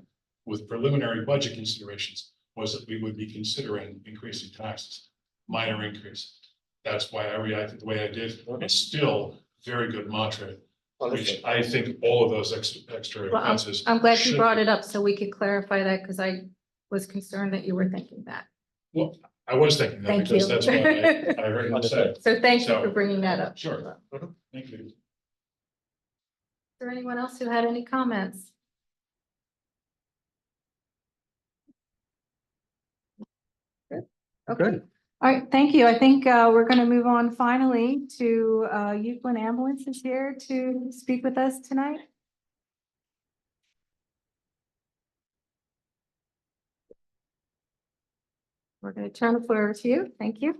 with preliminary budget considerations was that we would be considering increasing taxes, minor increase. That's why I reacted the way I did. It's still very good mantra, which I think all of those extra Well, expenses. I'm glad you should brought be. it up so we could clarify that because I was concerned that you were thinking that. Well, I was thinking that Thank because you. that's what I heard you say. So thank you So- for bringing that up. Sure. Thank you. Is there anyone else who had any comments? Okay. All right, thank you. I think we're going to move on finally to Euclid Ambulance is here to speak with us tonight. We're going to turn the floor over to you. Thank you.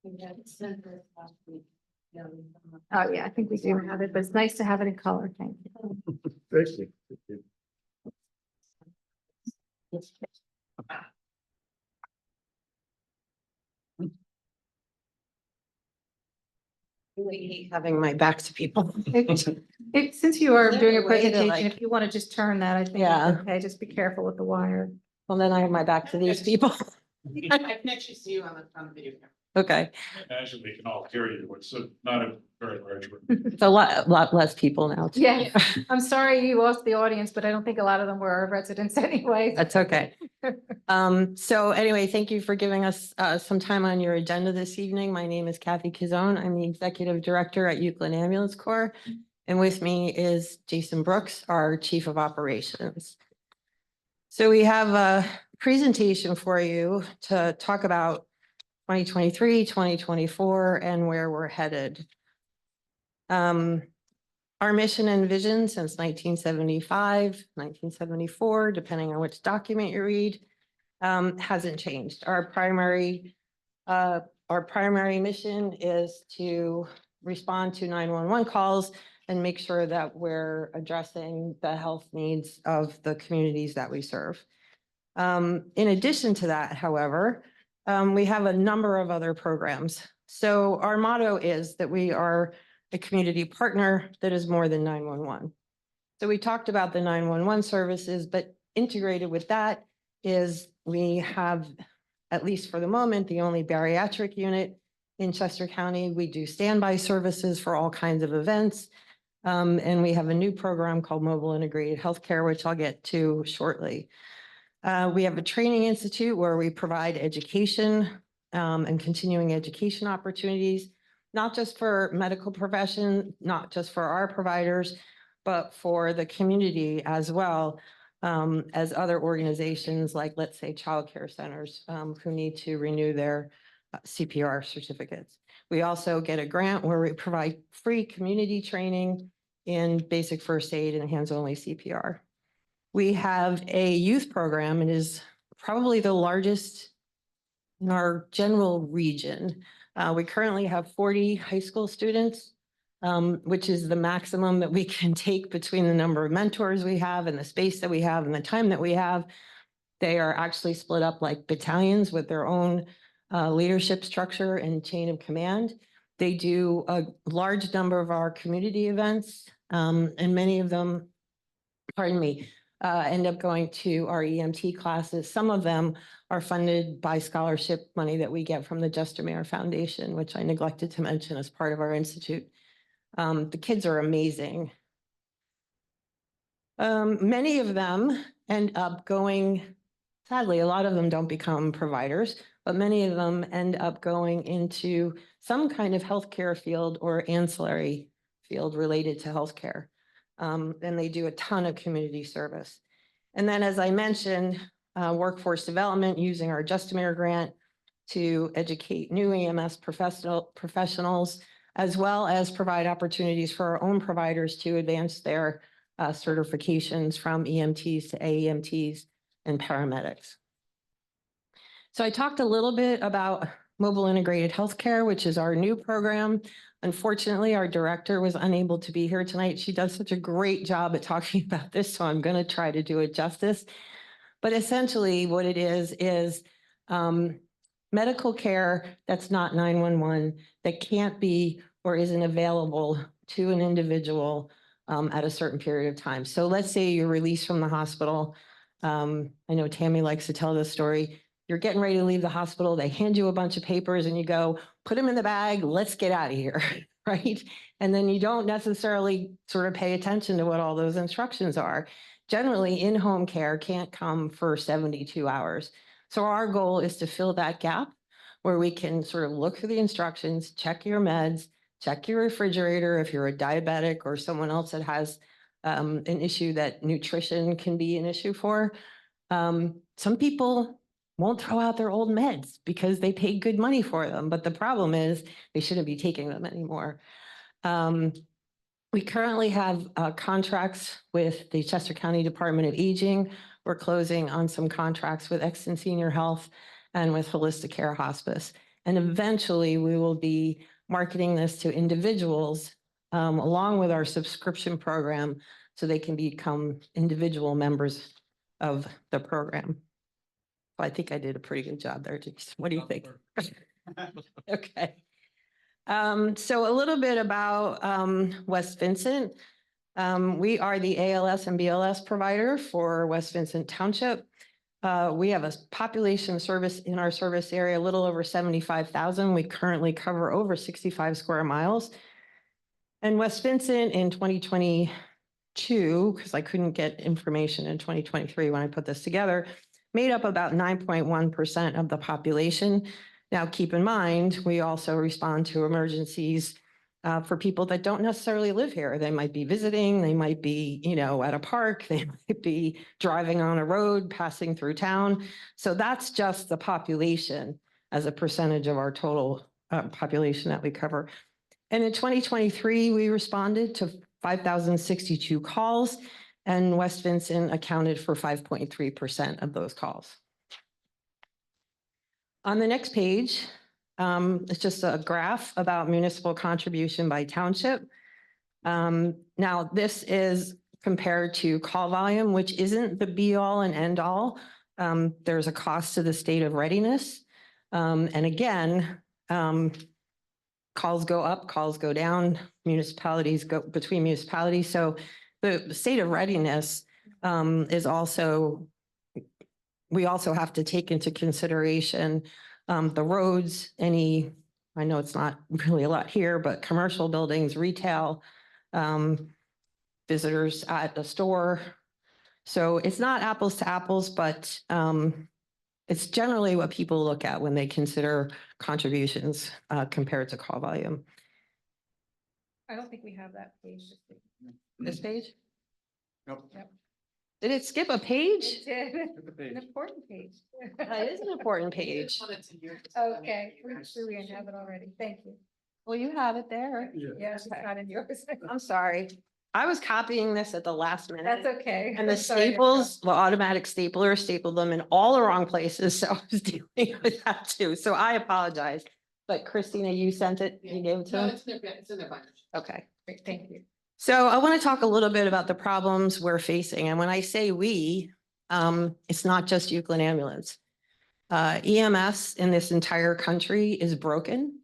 Oh, yeah, I think we do have it, but it's nice to have it in color. Thank you. Really hate having my back to people. Since you are Is there doing a a way to, presentation, like- if you want to just turn that, I think Yeah. it's okay. Just be careful with the wire. Well, then I have my back to these people. I can actually see you on the video camera. Okay, Imagine we can all hear you. It's not a very large room. it's a lot less people now. too. Yeah, I'm sorry you lost the audience, but I don't think a lot of them were our residents anyway. That's okay. So anyway, thank you for giving us some time on your agenda this evening. My name is Kathy Kazone. I'm the Executive Director at Euclid Ambulance Corps. And with me is Jason Brooks, our Chief of Operations. So we have a presentation for you to talk about 2023, 2024, and where we're headed. Our mission and vision since 1975, 1974, depending on which document you read, hasn't changed. Our primary mission is to respond to 911 calls and make sure that we're addressing the health needs of the communities that we serve. In addition to that, however, we have a number of other programs. So our motto is that we are a community partner that is more than 911. So we talked about the 911 services, but integrated with that is we have, at least for the moment, the only bariatric unit in Chester County. We do standby services for all kinds of events. And we have a new program called Mobile Integrated Healthcare, which I'll get to shortly. We have a training institute where we provide education and continuing education opportunities, not just for medical profession, not just for our providers, but for the community as well as other organizations like, let's say, childcare centers who need to renew their CPR certificates. We also get a grant where we provide free community training in basic first aid and hands-only CPR. We have a youth program. It is probably the largest in our general region. We currently have 40 high school students, which is the maximum that we can take between the number of mentors we have and the space that we have and the time that we have. They are actually split up like battalions with their own leadership structure and chain of command. They do a large number of our community events, and many of them, pardon me, end up going to our EMT classes. Some of them are funded by scholarship money that we get from the Juster Mayer Foundation, which I neglected to mention as part of our institute. The kids are amazing. Many of them end up going, sadly, a lot of them don't become providers, but many of them end up going into some kind of healthcare field or ancillary field related to healthcare. And they do a ton of community service. And then, as I mentioned, workforce development using our Juster Mayer grant to educate new EMS professionals, as well as provide opportunities for our own providers to advance their certifications from EMTs to AEMTs and paramedics. So I talked a little bit about mobile integrated healthcare, which is our new program. Unfortunately, our director was unable to be here tonight. She does such a great job at talking about this, so I'm going to try to do it justice. But essentially what it is medical care that's not 911, that can't be or isn't available to an individual at a certain period of time. So let's say you're released from the hospital. I know Tammy likes to tell this story. You're getting ready to leave the hospital. They hand you a bunch of papers and you go, put them in the bag. Let's get out of here, right? And then you don't necessarily sort of pay attention to what all those instructions are. Generally, in-home care can't come for 72 hours. So our goal is to fill that gap where we can sort of look through the instructions, check your meds, check your refrigerator if you're a diabetic or someone else that has an issue that nutrition can be an issue for. Some people won't throw out their old meds because they paid good money for them. But the problem is they shouldn't be taking them anymore. We currently have contracts with the Chester County Department of Aging. We're closing on some contracts with Exton Senior Health and with Holistic Care Hospice. And eventually we will be marketing this to individuals along with our subscription program so they can become individual members of the program. So I think I did a pretty good job there, Jason. What do you think? Okay. So a little bit about West Vincent. We are the ALS and BLS provider for West Vincent Township. We have a population service in our service area, a little over 75,000. We currently cover over 65 square miles. And West Vincent in 2022, because I couldn't get information in 2023 when I put this together, made up about 9.1% of the population. Now, keep in mind, we also respond to emergencies for people that don't necessarily live here. They might be visiting, they might be, at a park, they might be driving on a road, passing through town. So that's just the population as a percentage of our total population that we cover. And in 2023, we responded to 5,062 calls, and West Vincent accounted for 5.3% of those calls. On the next page, it's just a graph about municipal contribution by township. Now, this is compared to call volume, which isn't the be all and end all. There's a cost to the state of readiness. And again, calls go up, calls go down, municipalities go between municipalities. So the state of readiness is also, we also have to take into consideration the roads, I know it's not really a lot here, but commercial buildings, retail, visitors at the store. So it's not apples to apples, but it's generally what people look at when they consider contributions compared to call volume. I don't think we have that page. This page? Nope. Yep. Did it skip a page? It did. An important page. That is an important page. Okay, we're sure we have it already. Thank you. Well, you have it there. Yes, it's not in yours. I'm sorry. I was copying this at the last minute. That's okay. And the Sorry to staples, the automatic stapler stapled them in all the wrong places, so I was dealing with that too, so I apologize. But Christina, you sent it, you gave it to No, him? it's in their binder. Okay. interrupt. Thank you. So I want to talk a little bit about the problems we're facing, and when I say we, it's not just Euclid Ambulance. EMS in this entire country is broken.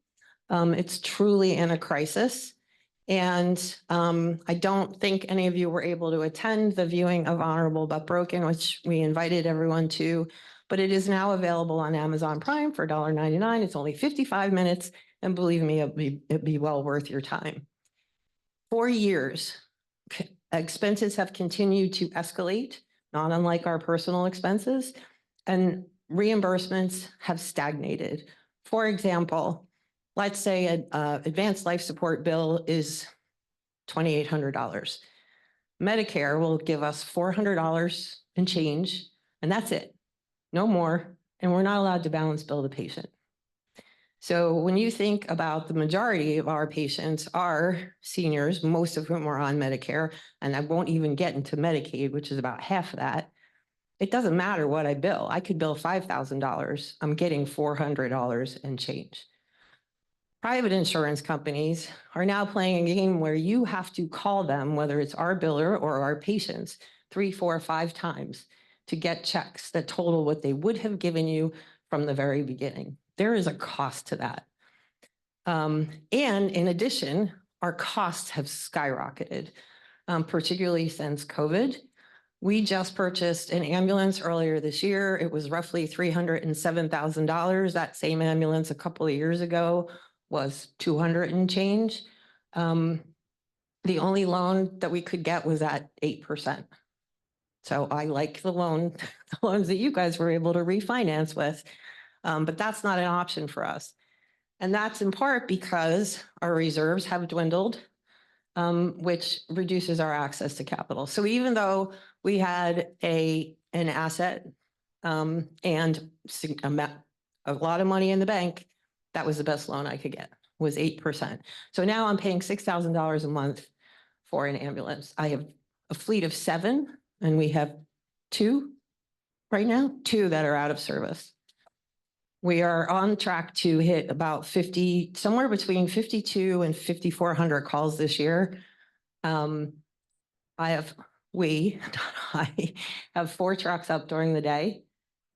It's truly in a crisis. And I don't think any of you were able to attend the viewing of Honorable But Broken, which we invited everyone to, but it is now available on Amazon Prime for $1.99. It's only 55 minutes, and believe me, it'd be well worth your time. For years, expenses have continued to escalate, not unlike our personal expenses, and reimbursements have stagnated. For example, let's say an advanced life support bill is $2,800. Medicare will give us $400 and change, and that's it. No more, and we're not allowed to balance bill the patient. So when you think about the majority of our patients are seniors, most of whom are on Medicare, and I won't even get into Medicaid, which is about half of that, it doesn't matter what I bill. I could bill $5,000. I'm getting $400 and change. Private insurance companies are now playing a game where you have to call them, whether it's our biller or our patients, 3, 4, 5 times to get checks that total what they would have given you from the very beginning. There is a cost to that. And in addition, our costs have skyrocketed, particularly since COVID. We just purchased an ambulance earlier this year. It was roughly $307,000. That same ambulance a couple of years ago was 200 and change. The only loan that we could get was at 8%. So I like the loans that you guys were able to refinance with, but that's not an option for us. And that's in part because our reserves have dwindled, which reduces our access to capital. So even though we had an asset and a lot of money in the bank, that was the best loan I could get, was 8%. So now I'm paying $6,000 a month for an ambulance. I have a fleet of 7, and we have 2 right now, 2 that are out of service. We are on track to hit about 50, somewhere between 52 and 5,400 calls this year. We have 4 trucks up during the day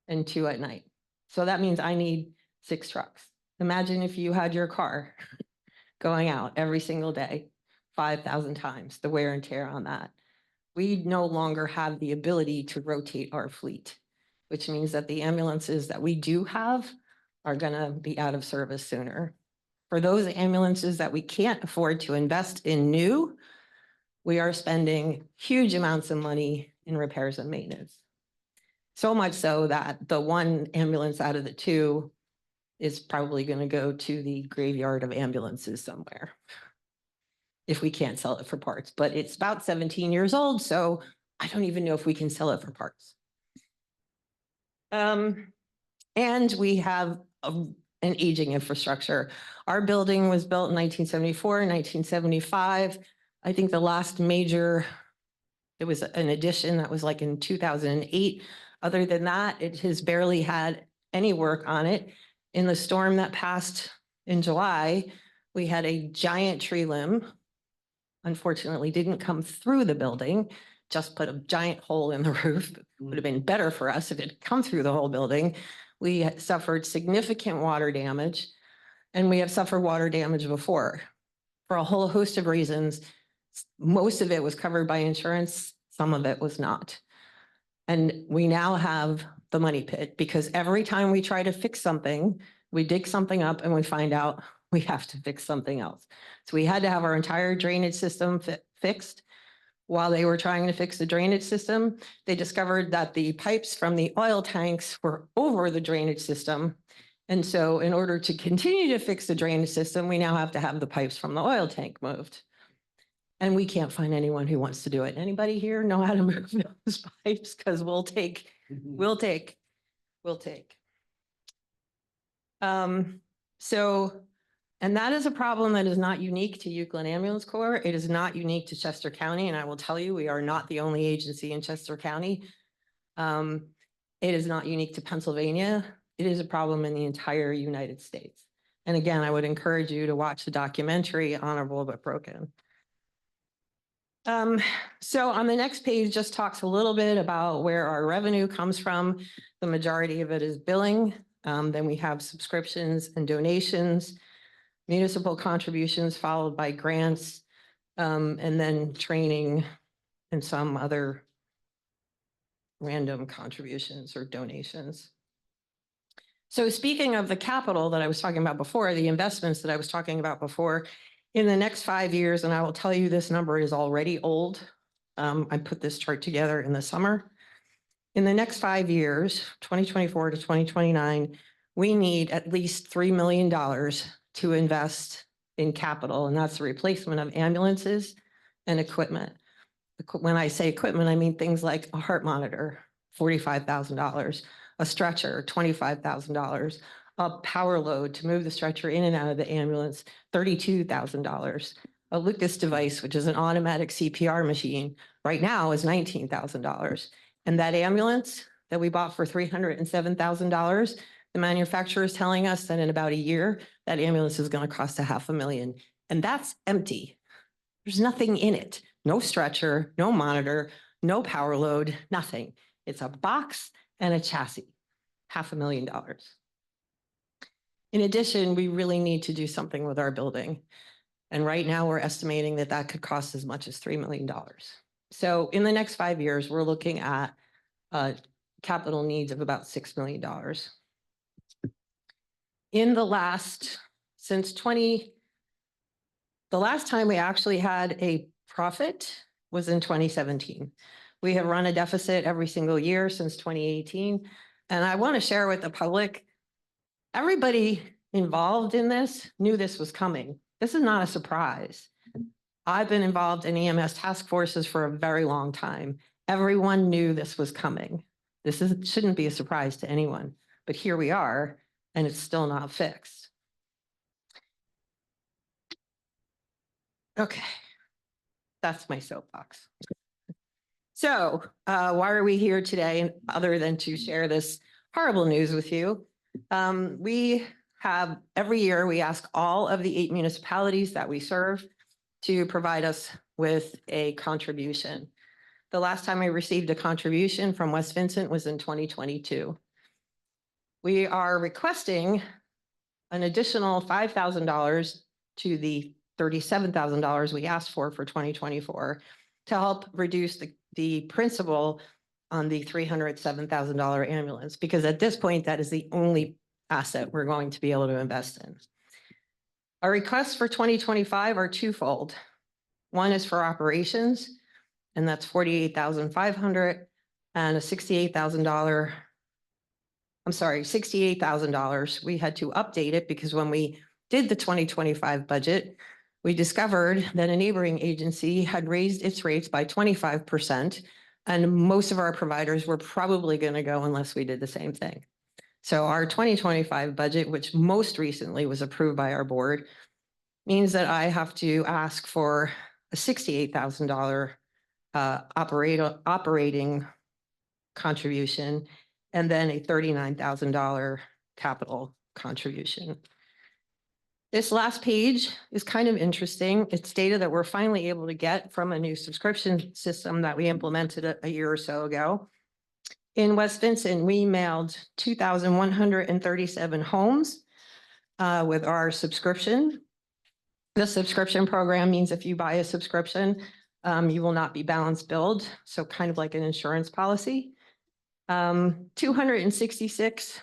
and 2 at night. So that means I need 6 trucks. Imagine if you had your car going out every single day, 5,000 times, the wear and tear on that. We no longer have the ability to rotate our fleet, which means that the ambulances that we do have are gonna be out of service sooner. For those ambulances that we can't afford to invest in new, we are spending huge amounts of money in repairs and maintenance. So much so that the one ambulance out of the 2 is probably going to go to the graveyard of ambulances somewhere if we can't sell it for parts. But it's about 17 years old, so I don't even know if we can sell it for parts. And we have an aging infrastructure. Our building was built in 1974, 1975. I think the last major, it was an addition that was like in 2008. Other than that, it has barely had any work on it. In the storm that passed in July, we had a giant tree limb. Unfortunately, didn't come through the building, just put a giant hole in the roof. It would have been better for us if it had come through the whole building. We had suffered significant water damage, and we have suffered water damage before for a whole host of reasons. Most of it was covered by insurance, some of it was not. And we now have the money pit because every time we try to fix something, we dig something up and we find out we have to fix something else. So we had to have our entire drainage system fixed. While they were trying to fix the drainage system, they discovered that the pipes from the oil tanks were over the drainage system. And so in order to continue to fix the drainage system, we now have to have the pipes from the oil tank moved. And we can't find anyone who wants to do it. Anybody here know how to move those pipes? Because we'll take. So And that is a problem that is not unique to Euclid Ambulance Corps. It is not unique to Chester County. And I will tell you, we are not the only agency in Chester County. It is not unique to Pennsylvania. It is a problem in the entire United States. And again, I would encourage you to watch the documentary Honorable but Broken. So on the next page just talks a little bit about where our revenue comes from. The majority of it is billing. Then we have subscriptions and donations, municipal contributions followed by grants, and then training and some other random contributions or donations. So speaking of the capital that I was talking about before, the investments that I was talking about before, in the next 5 years, and I will tell you this number is already old. I put this chart together in the summer. In the next 5 years, 2024 to 2029, we need at least $3 million to invest in capital, and that's the replacement of ambulances and equipment. When I say equipment, I mean things like a heart monitor, $45,000, a stretcher, $25,000, a power load to move the stretcher in and out of the ambulance, $32,000. A Lucas device, which is an automatic CPR machine, right now is $19,000. And that ambulance that we bought for $307,000, the manufacturer is telling us that in about a year, that ambulance is going to cost $500,000. And that's empty. There's nothing in it. No stretcher, no monitor, no power load, nothing. It's a box and a chassis, $500,000. In addition, we really need to do something with our building. And right now we're estimating that that could cost as much as $3 million. So in the next 5 years, we're looking at capital needs of about $6 million. In the last, the last time we actually had a profit was in 2017. We have run a deficit every single year since 2018. And I want to share with the public, everybody involved in this knew this was coming. This is not a surprise. I've been involved in EMS task forces for a very long time. Everyone knew this was coming. Shouldn't be a surprise to anyone, but here we are, and it's still not fixed. Okay, that's my soapbox. So why are we here today, other than to share this horrible news with you? We have, every year, we ask all of the 8 municipalities that we serve to provide us with a contribution. The last time I received a contribution from West Vincent was in 2022. We are requesting an additional $5,000 to the $37,000 we asked for 2024 to help reduce the principal on the $307,000 ambulance, because at this point, that is the only asset we're going to be able to invest in. Our requests for 2025 are twofold. One is for operations, and that's $48,500, and a $68,000. I'm sorry, $68,000. We had to update it because when we did the 2025 budget, we discovered that a neighboring agency had raised its rates by 25%, and most of our providers were probably going to go unless we did the same thing. So our 2025 budget, which most recently was approved by our board, means that I have to ask for a $68,000 operating contribution, and then a $39,000 capital contribution. This last page is kind of interesting. It's data that we're finally able to get from a new subscription system that we implemented a year or so ago. In West Vincent, we mailed 2,137 homes with our subscription. The subscription program means if you buy a subscription, you will not be balance billed. So kind of like an insurance policy. 266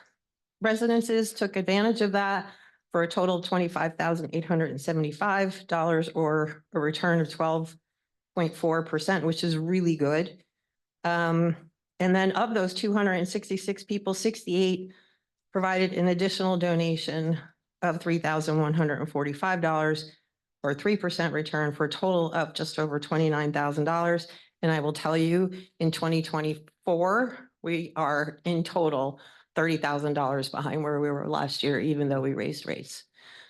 residences took advantage of that for a total of $25,875 or a return of 12.4%, which is really good. And then of those 266 people, 68 provided an additional donation of $3,145 or 3% return for a total of just over $29,000. And I will tell you, in 2024, we are in total $30,000 behind where we were last year, even though we raised rates.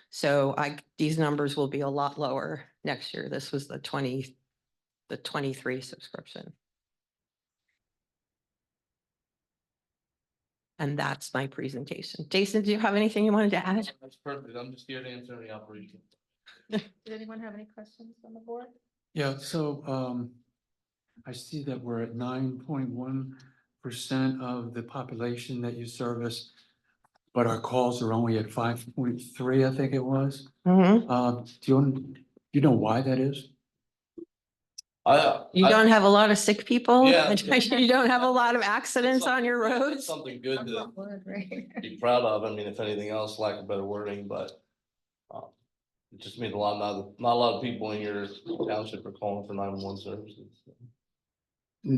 So these numbers will be a lot lower next year. This was the 23 subscription. And that's my presentation. Jason, do you have anything you wanted to add? That's perfect. I'm just here to answer any operation. Did anyone have any questions on the board? Yeah, so I see that we're at 9.1% of the population that you service, but our calls are only at 5.3, I think it was. Mhm. Do you know why that is? You don't have a lot of sick people? Yeah. You don't have a lot of accidents on your It's roads? something good to Right. be proud of. I mean, if anything else, lack of better wording, but it just means not a lot of people in your township are calling for 911 services.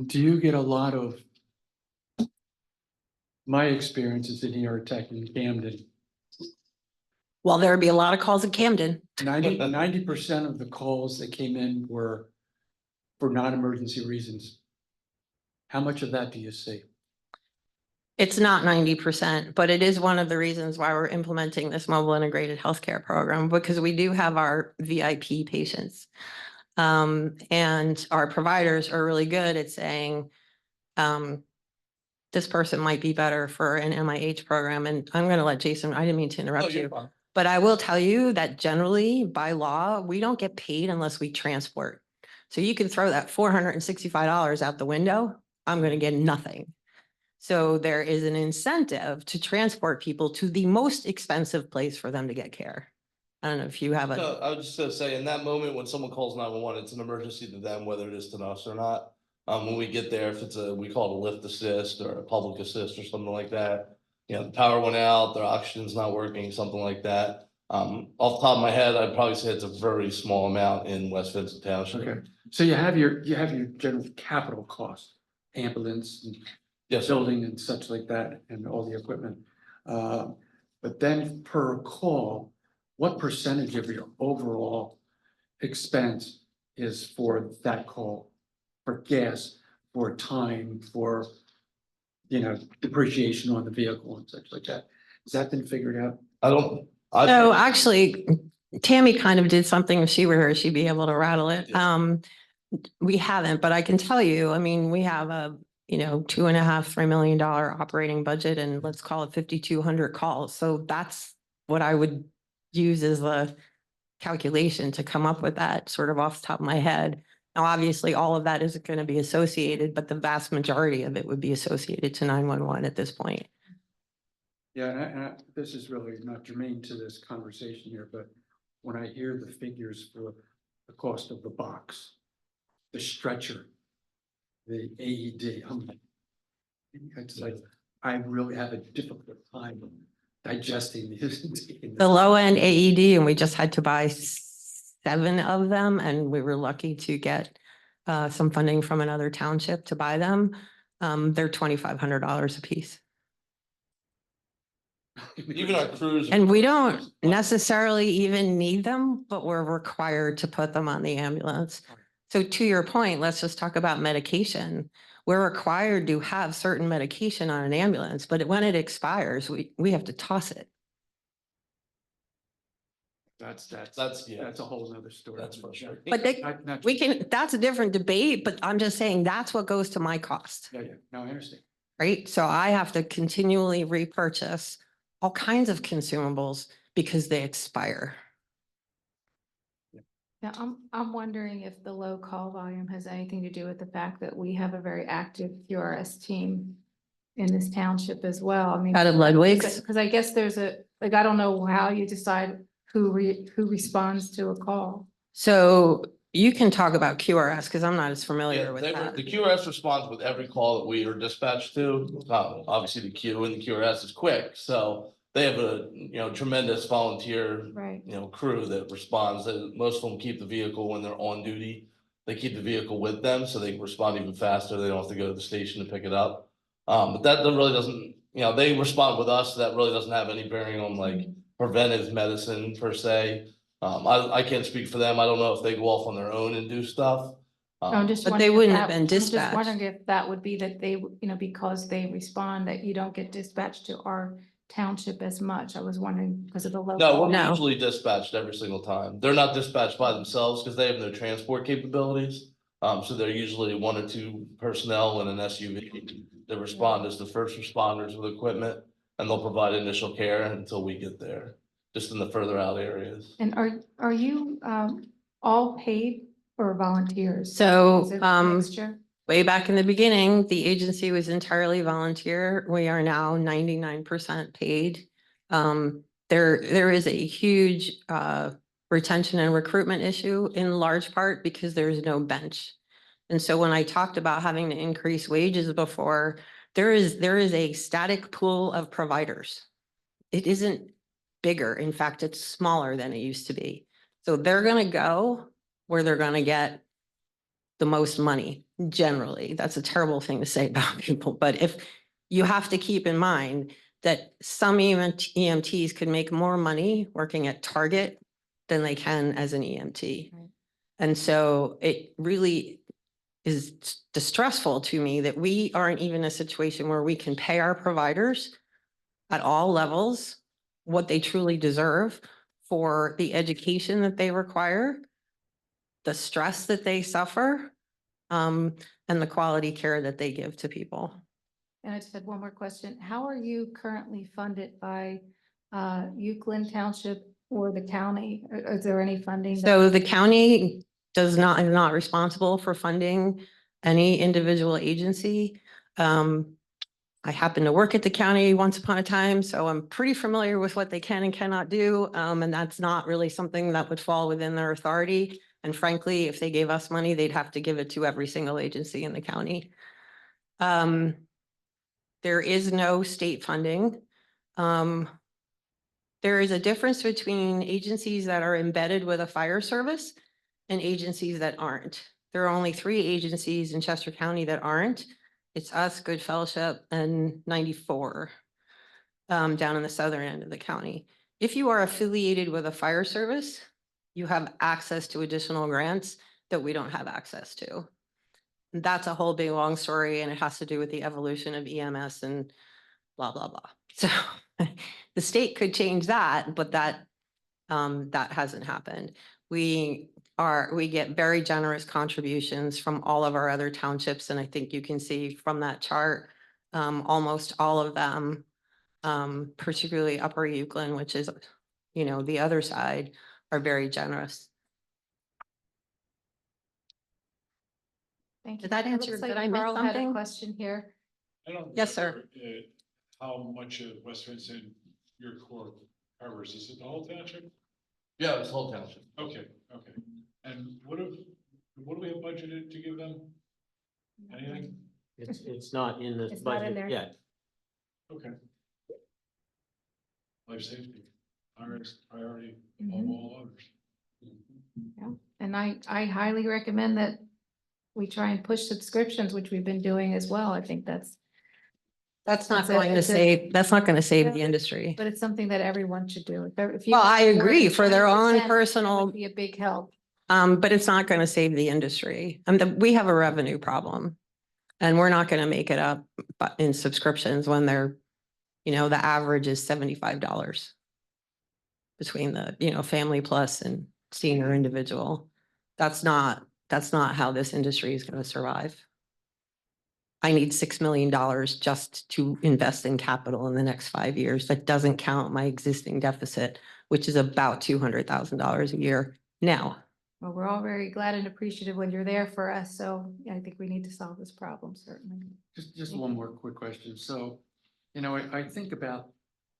Do you get a lot of? My experience is in ER Tech in Camden. Well, there would be a lot of calls in Camden. 90% of the calls that came in were for non-emergency reasons. How much of that do you see? It's not 90%, but it is one of the reasons why we're implementing this mobile integrated healthcare program, because we do have our VIP patients. And our providers are really good at saying, this person might be better for an MIH program. And I'm going to let Jason, I didn't mean to interrupt you, but I will tell you that generally by law, we don't get paid unless we transport. So you can throw that $465 out the window. I'm going to get nothing. So there is an incentive to transport people to the most expensive place for them to get care. I don't know if you have a. No, I was just gonna say, in that moment, when someone calls 911, it's an emergency to them, whether it is to us or not. When we get there, if it's we call it a lift assist or a public assist or something like that. You know, the power went out, their oxygen's not working, something like that. Off the top of my head, I'd probably say it's a very small amount in West Vincent Township. Okay, so you have your general capital cost, ambulance and Yes, building and such like that, and all the equipment. But then per call, what percentage of your overall expense is for that call? For gas, for time, for, depreciation on the vehicle and such like that? Has that been figured out? So actually, Tammy kind of did something. If she were here, she'd be able to rattle it. We haven't, but I can tell you, I mean, we have a, $2.5–3 million operating budget, and let's call it 5,200 calls. So that's what I would use as the calculation to come up with that sort of off the top of my head. Now, obviously, all of that isn't going to be associated, but the vast majority of it would be associated to 911 at this point. Yeah, and this is really not germane to this conversation here, but when I hear the figures for the cost of the box, the stretcher, the AED, it's like, I really have a difficult time digesting this. The low end AED, and we just had to buy 7 of them, and we were lucky to get some funding from another township to buy them. They're $2,500 a piece. even our crews. And we don't necessarily even need them, but we're required to put them on the ambulance. So to your point, let's just talk about medication. We're required to have certain medication on an ambulance, but when it expires, we have to toss it. That's That's a whole nother story. That's frustrating. But that's a different debate, but I'm just saying that's what goes to my cost, Yeah, no, I understand. right? So I have to continually repurchase all kinds of consumables because they expire. Yeah, I'm wondering if the low call volume has anything to do with the fact that we have a very active QRS team in this township as well. I mean, Out of Ludwig's? because I guess there's I don't know how you decide who responds to a call. So you can talk about QRS because I'm not as familiar Yeah, with the that. QRS responds with every call that we are dispatched to. Obviously, the Q and the QRS is quick, so they have a tremendous volunteer Right. crew that responds. Most of them keep the vehicle when they're on duty. They keep the vehicle with them so they can respond even faster. They don't have to go to the station to pick it up. But that really doesn't. They respond with us. So that really doesn't have any bearing on like preventive medicine per se. I can't speak for them. I don't know if they go off on their own and do stuff. I'm just But they wondering if wouldn't have that- been I'm just dispatched. wondering if that would be that they, because they respond, that you don't get dispatched to our township as much. I was wondering because of the local. No, we're No. usually dispatched every single time. They're not dispatched by themselves because they have no transport capabilities. So they're usually 1 or 2 personnel in an SUV. They respond as the first responders with equipment, and they'll provide initial care until we get there, just in the further out areas. And are you all paid or volunteers? So, Is it a mixture? way back in the beginning, the agency was entirely volunteer. We are now 99% paid. There is a huge retention and recruitment issue in large part because there's no bench. And so when I talked about having to increase wages before, there is a static pool of providers. It isn't bigger. In fact, it's smaller than it used to be. So they're gonna go where they're gonna get the most money, generally. That's a terrible thing to say about people, but if you have to keep in mind that some EMTs could make more money working at Target than they can as an EMT. Right. And so it really is distressful to me that we aren't even in a situation where we can pay our providers at all levels what they truly deserve for the education that they require, the stress that they suffer, and the quality care that they give to people. And I just had one more question. How are you currently funded by Euclid Township or the county? Is there any funding? So the county is not responsible for funding any individual agency. I happen to work at the county once upon a time, so I'm pretty familiar with what they can and cannot do. And that's not really something that would fall within their authority. And frankly, if they gave us money, they'd have to give it to every single agency in the county. There is no state funding. There is a difference between agencies that are embedded with a fire service and agencies that aren't. There are only 3 agencies in Chester County that aren't. It's us, Good Fellowship, and 94 down in the southern end of the county. If you are affiliated with a fire service, you have access to additional grants that we don't have access to. That's a whole big long story, and it has to do with the evolution of EMS and blah, blah, blah. So the state could change that, but that hasn't happened. We get very generous contributions from all of our other townships, and I think you can see from that chart, almost all of them, particularly Upper Euclid, which is, the other side, are very generous. Thank you. Did that It answer- looks did like I miss Carl had a something? question here. I don't Yes, sir. remember, how much of West Vincent your core covers? Is it the whole township? Yeah, it's whole township. Okay. And what do we have budgeted to give them? Anything? It's not in this It's not in budget there. yet. Okay. Life safety, priority Mhm. above all others. Yeah. And I highly recommend that we try and push subscriptions, which we've been doing as well. I think that's That's going to save the industry. but it's something that everyone should do. If you Well, I have more agree, than for their own 20%, that personal, would be a big help. but it's not going to save the industry. We have a revenue problem. And we're not going to make it up in subscriptions when they're, the average is $75 between the, family plus and senior individual. That's not how this industry is going to survive. I need $6 million just to invest in capital in the next 5 years. That doesn't count my existing deficit, which is about $200,000 a year now. Well, we're all very glad and appreciative when you're there for us. So I think we need to solve this problem, certainly. Just one more quick question. So, I think about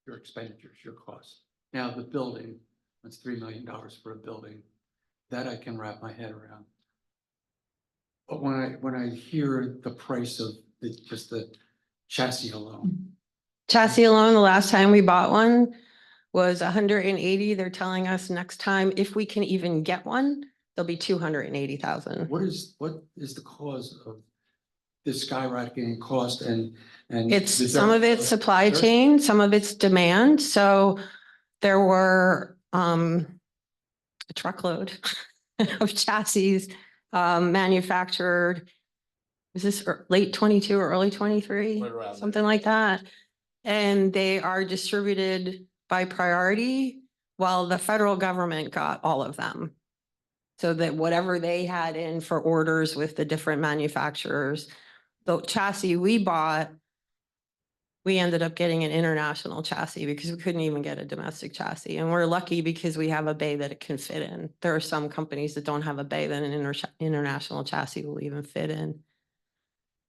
your expenditures, your costs. Now, the building, that's $3 million for a building. That I can wrap my head around. But when I hear the price of just the chassis alone, Chassis alone, the last time we bought one was 180. They're telling us next time, if we can even get one, they'll be 280,000. what is the cause of this skyrocketing cost and? It's some of it's supply chain, some of it's demand. So there were a truckload of chassis manufactured. Is this late 22 or early 23? Right around there. Something like that. and they are distributed by priority, while the federal government got all of them. So that whatever they had in for orders with the different manufacturers, the chassis we bought, we ended up getting an international chassis because we couldn't even get a domestic chassis. And we're lucky because we have a bay that it can fit in. There are some companies that don't have a bay that an international chassis will even fit in.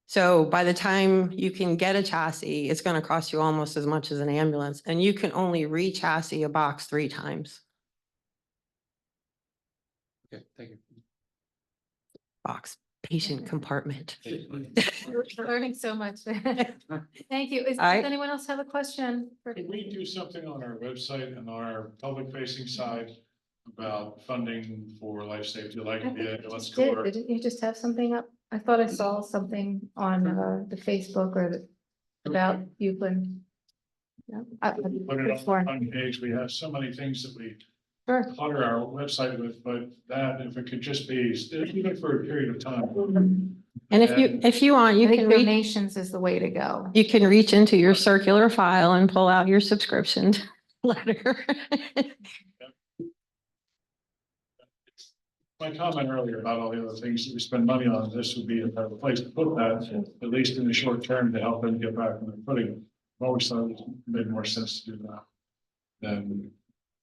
So by the time you can get a chassis, it's going to cost you almost as much as an ambulance, and you can only re-chassis a box 3 times. Okay, thank you. Box, patient compartment. We're learning so much. Thank you. Does anyone else have a question? Could we do something on our website and our public facing side about funding for life safety, like the ambulance corps? Didn't you just have something up? I thought I saw something on the Facebook or about Euclid. No, Put it on the front page. We have so many things that we Sure. clutter our website with, but that, if it could just be, even for a period of time. And if you want, I you think can reach, donations is the way to go. you can reach into your circular file and pull out your subscription letter. My comment earlier about all the other things that we spend money on, this would be a better place to put that, at least in the short term, to help them get back on their footing. I've always thought it made more sense to do that than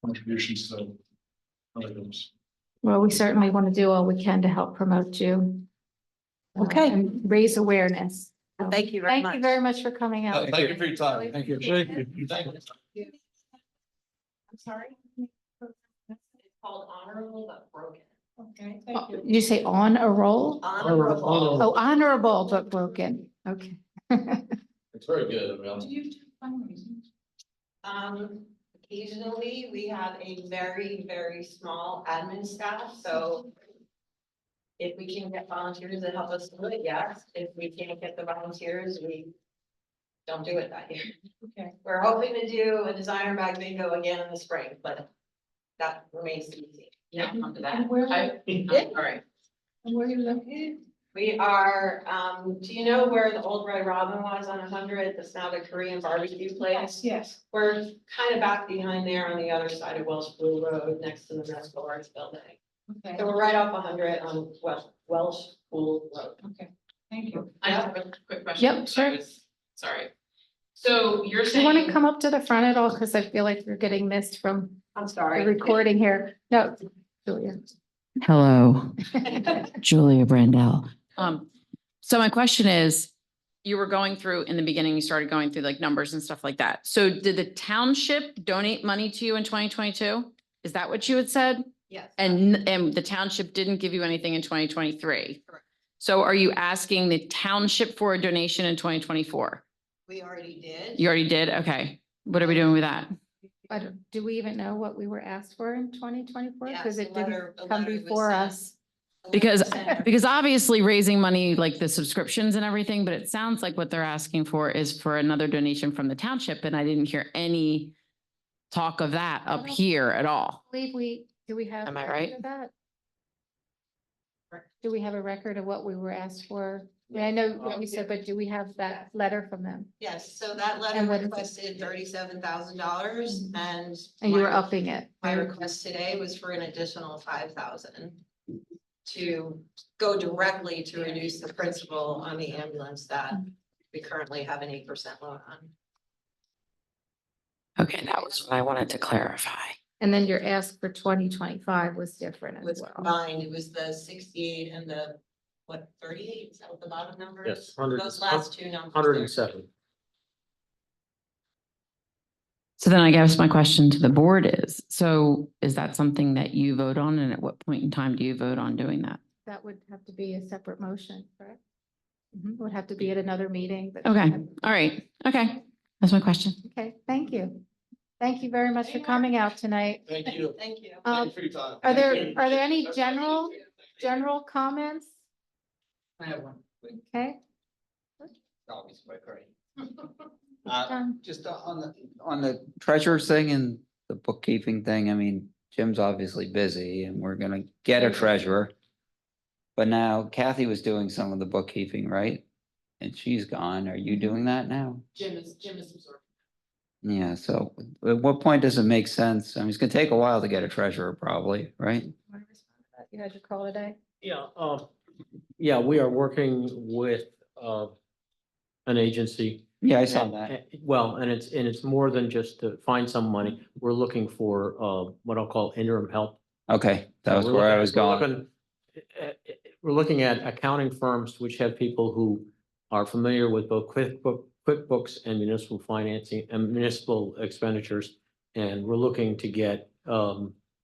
contributions to other things. Well, we certainly want to do all we can to help promote you. Okay. And raise awareness. So, Thank you very much. Thank you very much for coming out. Thank you for your time. Thank you. Appreciate Thank it. you. I'm sorry. It's called honorable but broken. Okay, Oh, you say on a roll? Honorable. Oh, honorable but broken. Okay. It's very good. I Do mean, you do fundraising? Occasionally, we have a very, very small admin staff, so if we can get volunteers to help us do it, yes. If we can't get the volunteers, we don't do it that year. Okay. We're hoping to do a designer bag bingo again in the spring, but that remains to be seen. Yeah, I'll do that. And where- All right. And where are you located? We are, do you know where the old Red Robin was on 100? That's now the Korean barbecue place. Yes. We're kind of back behind there on the other side of Welsh Blue Road, next to the Medical Arts Building. Okay, So we're right off 100 on Welsh Pool Road. okay, thank you. I have a quick question. Yep, sure. Sorry. So you're Do you want to saying, come up to the front at all? Because I feel like you're getting missed from I'm the sorry. recording here. No, Julia. Hello, Julia Brandell. So my question is, you were going through, in the beginning, you started going through like numbers and stuff like that. So did the township donate money to you in 2022? Is that what you had said? Yes. And the township didn't give you anything in 2023? Correct. So are you asking the township for a donation in 2024? We already did. You already did? Okay. What are we doing with that? Do we even know what we were asked for in 2024? Yes, Because a it didn't letter- a come letter was before sent. us. Because obviously raising money like the subscriptions and everything, but it sounds like what they're asking for is for another donation from the township, and I didn't hear any talk of that up here at all. Do we have? Am I record right? of that? Do we have a record of what we were asked for? I mean, I know what you said, but do we have that letter from them? Yes, so that letter And what is it? requested $37,000 and. And you were my- upping it. My right? request today was for an additional 5,000 to go directly to reduce the principal on the ambulance that we currently have an 8% loan on. Okay, that was what I wanted to clarify. And then your ask for 2025 was different It as was well. combined, it was the 68 and the, what, 38, is that what the bottom number is? Yes, 100 Those last two numbers. 107. So then I guess my question to the board is, so is that something that you vote on, and at what point in time do you vote on doing that? That would have to be a separate motion, correct? It would have to be at another meeting, but. Okay, all right, okay, that's my question. Okay, thank you. Thank you very much for coming out tonight. thank you. Thank you. Thank you for your time. Are there any general comments? I have one. Okay. Always quick, right? Done. Just on the treasurer's thing and the bookkeeping thing, I mean, Jim's obviously busy and we're gonna get a treasurer. But now Kathy was doing some of the bookkeeping, right? And she's gone. Are you doing that now? Jim is absorbed. Yeah, so at what point does it make sense? I mean, it's gonna take a while to get a treasurer probably, right? Wanna respond to that? You had your call today? Yeah, we are working with, an agency. Yeah, I saw And- that. Well, and it's more than just to find some money. We're looking for, what I'll call interim help. Okay, that So was we're where I looking- was we're going. looking- We're looking at accounting firms which have people who are familiar with both QuickBooks and municipal financing and municipal expenditures. And we're looking to get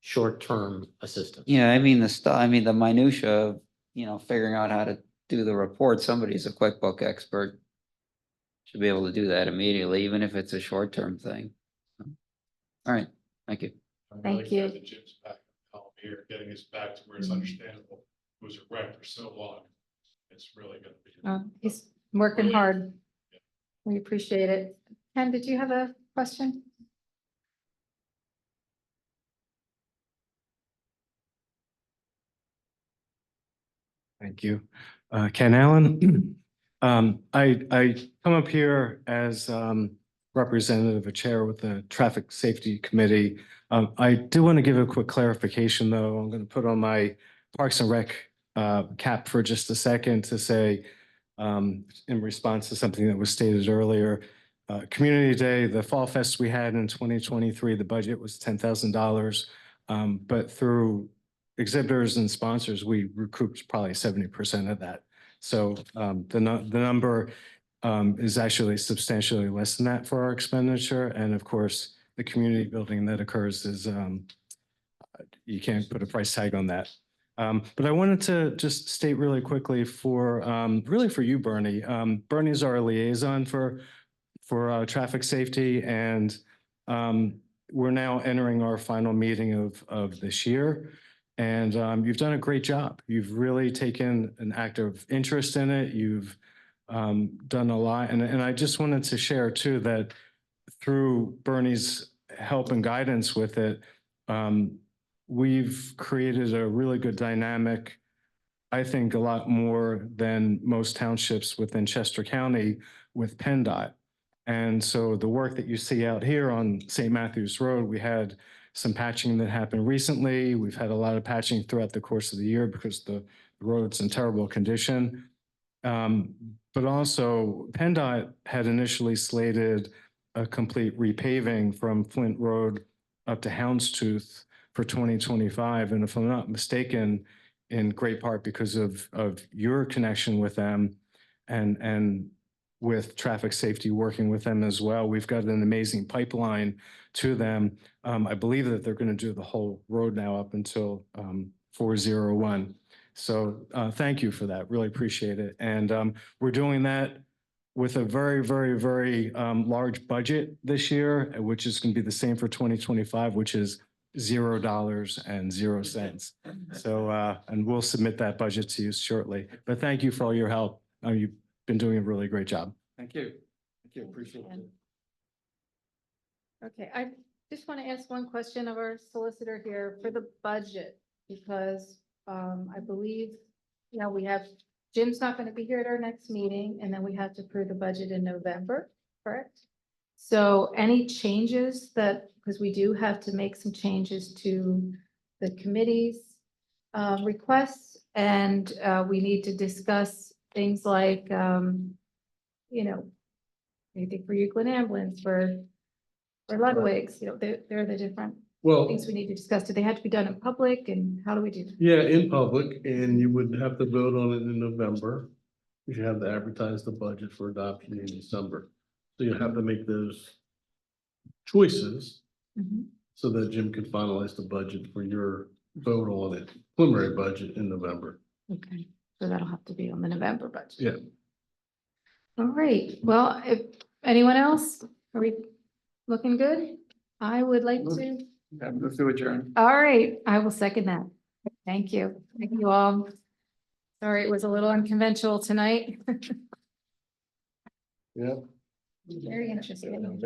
short-term assistance. Yeah, I mean, the minutia of, figuring out how to do the report, somebody's a QuickBook expert. Should be able to do that immediately, even if it's a short-term thing. All right, thank you. I'm Thank really glad you. that Jim's back help here, getting us back to where it's Mhm. understandable. It was a wreck for so long. It's really gonna be. He's working Really? hard. We appreciate it. Ken, did you have a question? Thank you. Ken Allen. I come up here as representative of chair with the Traffic Safety Committee. I do want to give a quick clarification, though. I'm going to put on my Parks and Rec cap for just a second to say, in response to something that was stated earlier, Community Day, the Fall Fest we had in 2023, the budget was $10,000. But through exhibitors and sponsors, we recouped probably 70% of that. So the number is actually substantially less than that for our expenditure. And of course, the community building that occurs is, you can't put a price tag on that. But I wanted to just state really quickly really for you, Bernie. Bernie's our liaison for traffic safety, and we're now entering our final meeting of this year. And you've done a great job. You've really taken an active interest in it. You've done a lot. And I just wanted to share too that through Bernie's help and guidance with it, we've created a really good dynamic. I think a lot more than most townships within Chester County with PennDOT. And so the work that you see out here on St. Matthews Road, we had some patching that happened recently. We've had a lot of patching throughout the course of the year because the road's in terrible condition. But also PennDOT had initially slated a complete repaving from Flint Road up to Houndstooth for 2025. And if I'm not mistaken, in great part because of your connection with them and with traffic safety, working with them as well. We've got an amazing pipeline to them. I believe that they're going to do the whole road now up until 401. So thank you for that. Really appreciate it. And we're doing that with a very, very, very large budget this year, which is going to be the same for 2025, which is $0. So, and we'll submit that budget to you shortly. But thank you for all your help. You've been doing a really great job. Thank you. Thank you. Appreciate it. Okay, I just want to ask one question of our solicitor here for the budget, because I believe, we have, Jim's not going to be here at our next meeting, and then we have to approve the budget in November, correct? So any changes because we do have to make some changes to the committee's requests, and we need to discuss things like, anything for Euclid Ambulance, for Ludwig's, they're the different Well, things we need to discuss. Do they have to be done in public, and how do we do that? yeah, in public, and you would have to vote on it in November. You should have to advertise the budget for adoption in December. So you have to make those choices Mhm. so that Jim can finalize the budget for your vote on it, preliminary budget in November. Okay, so that'll have to be on the November budget. Yeah. All right, well, if anyone else, are we looking good? I would like to, Move to adjourn. all right, I will second that. Thank you. Thank you all. Sorry, it was a little unconventional tonight. Yeah. Very interesting.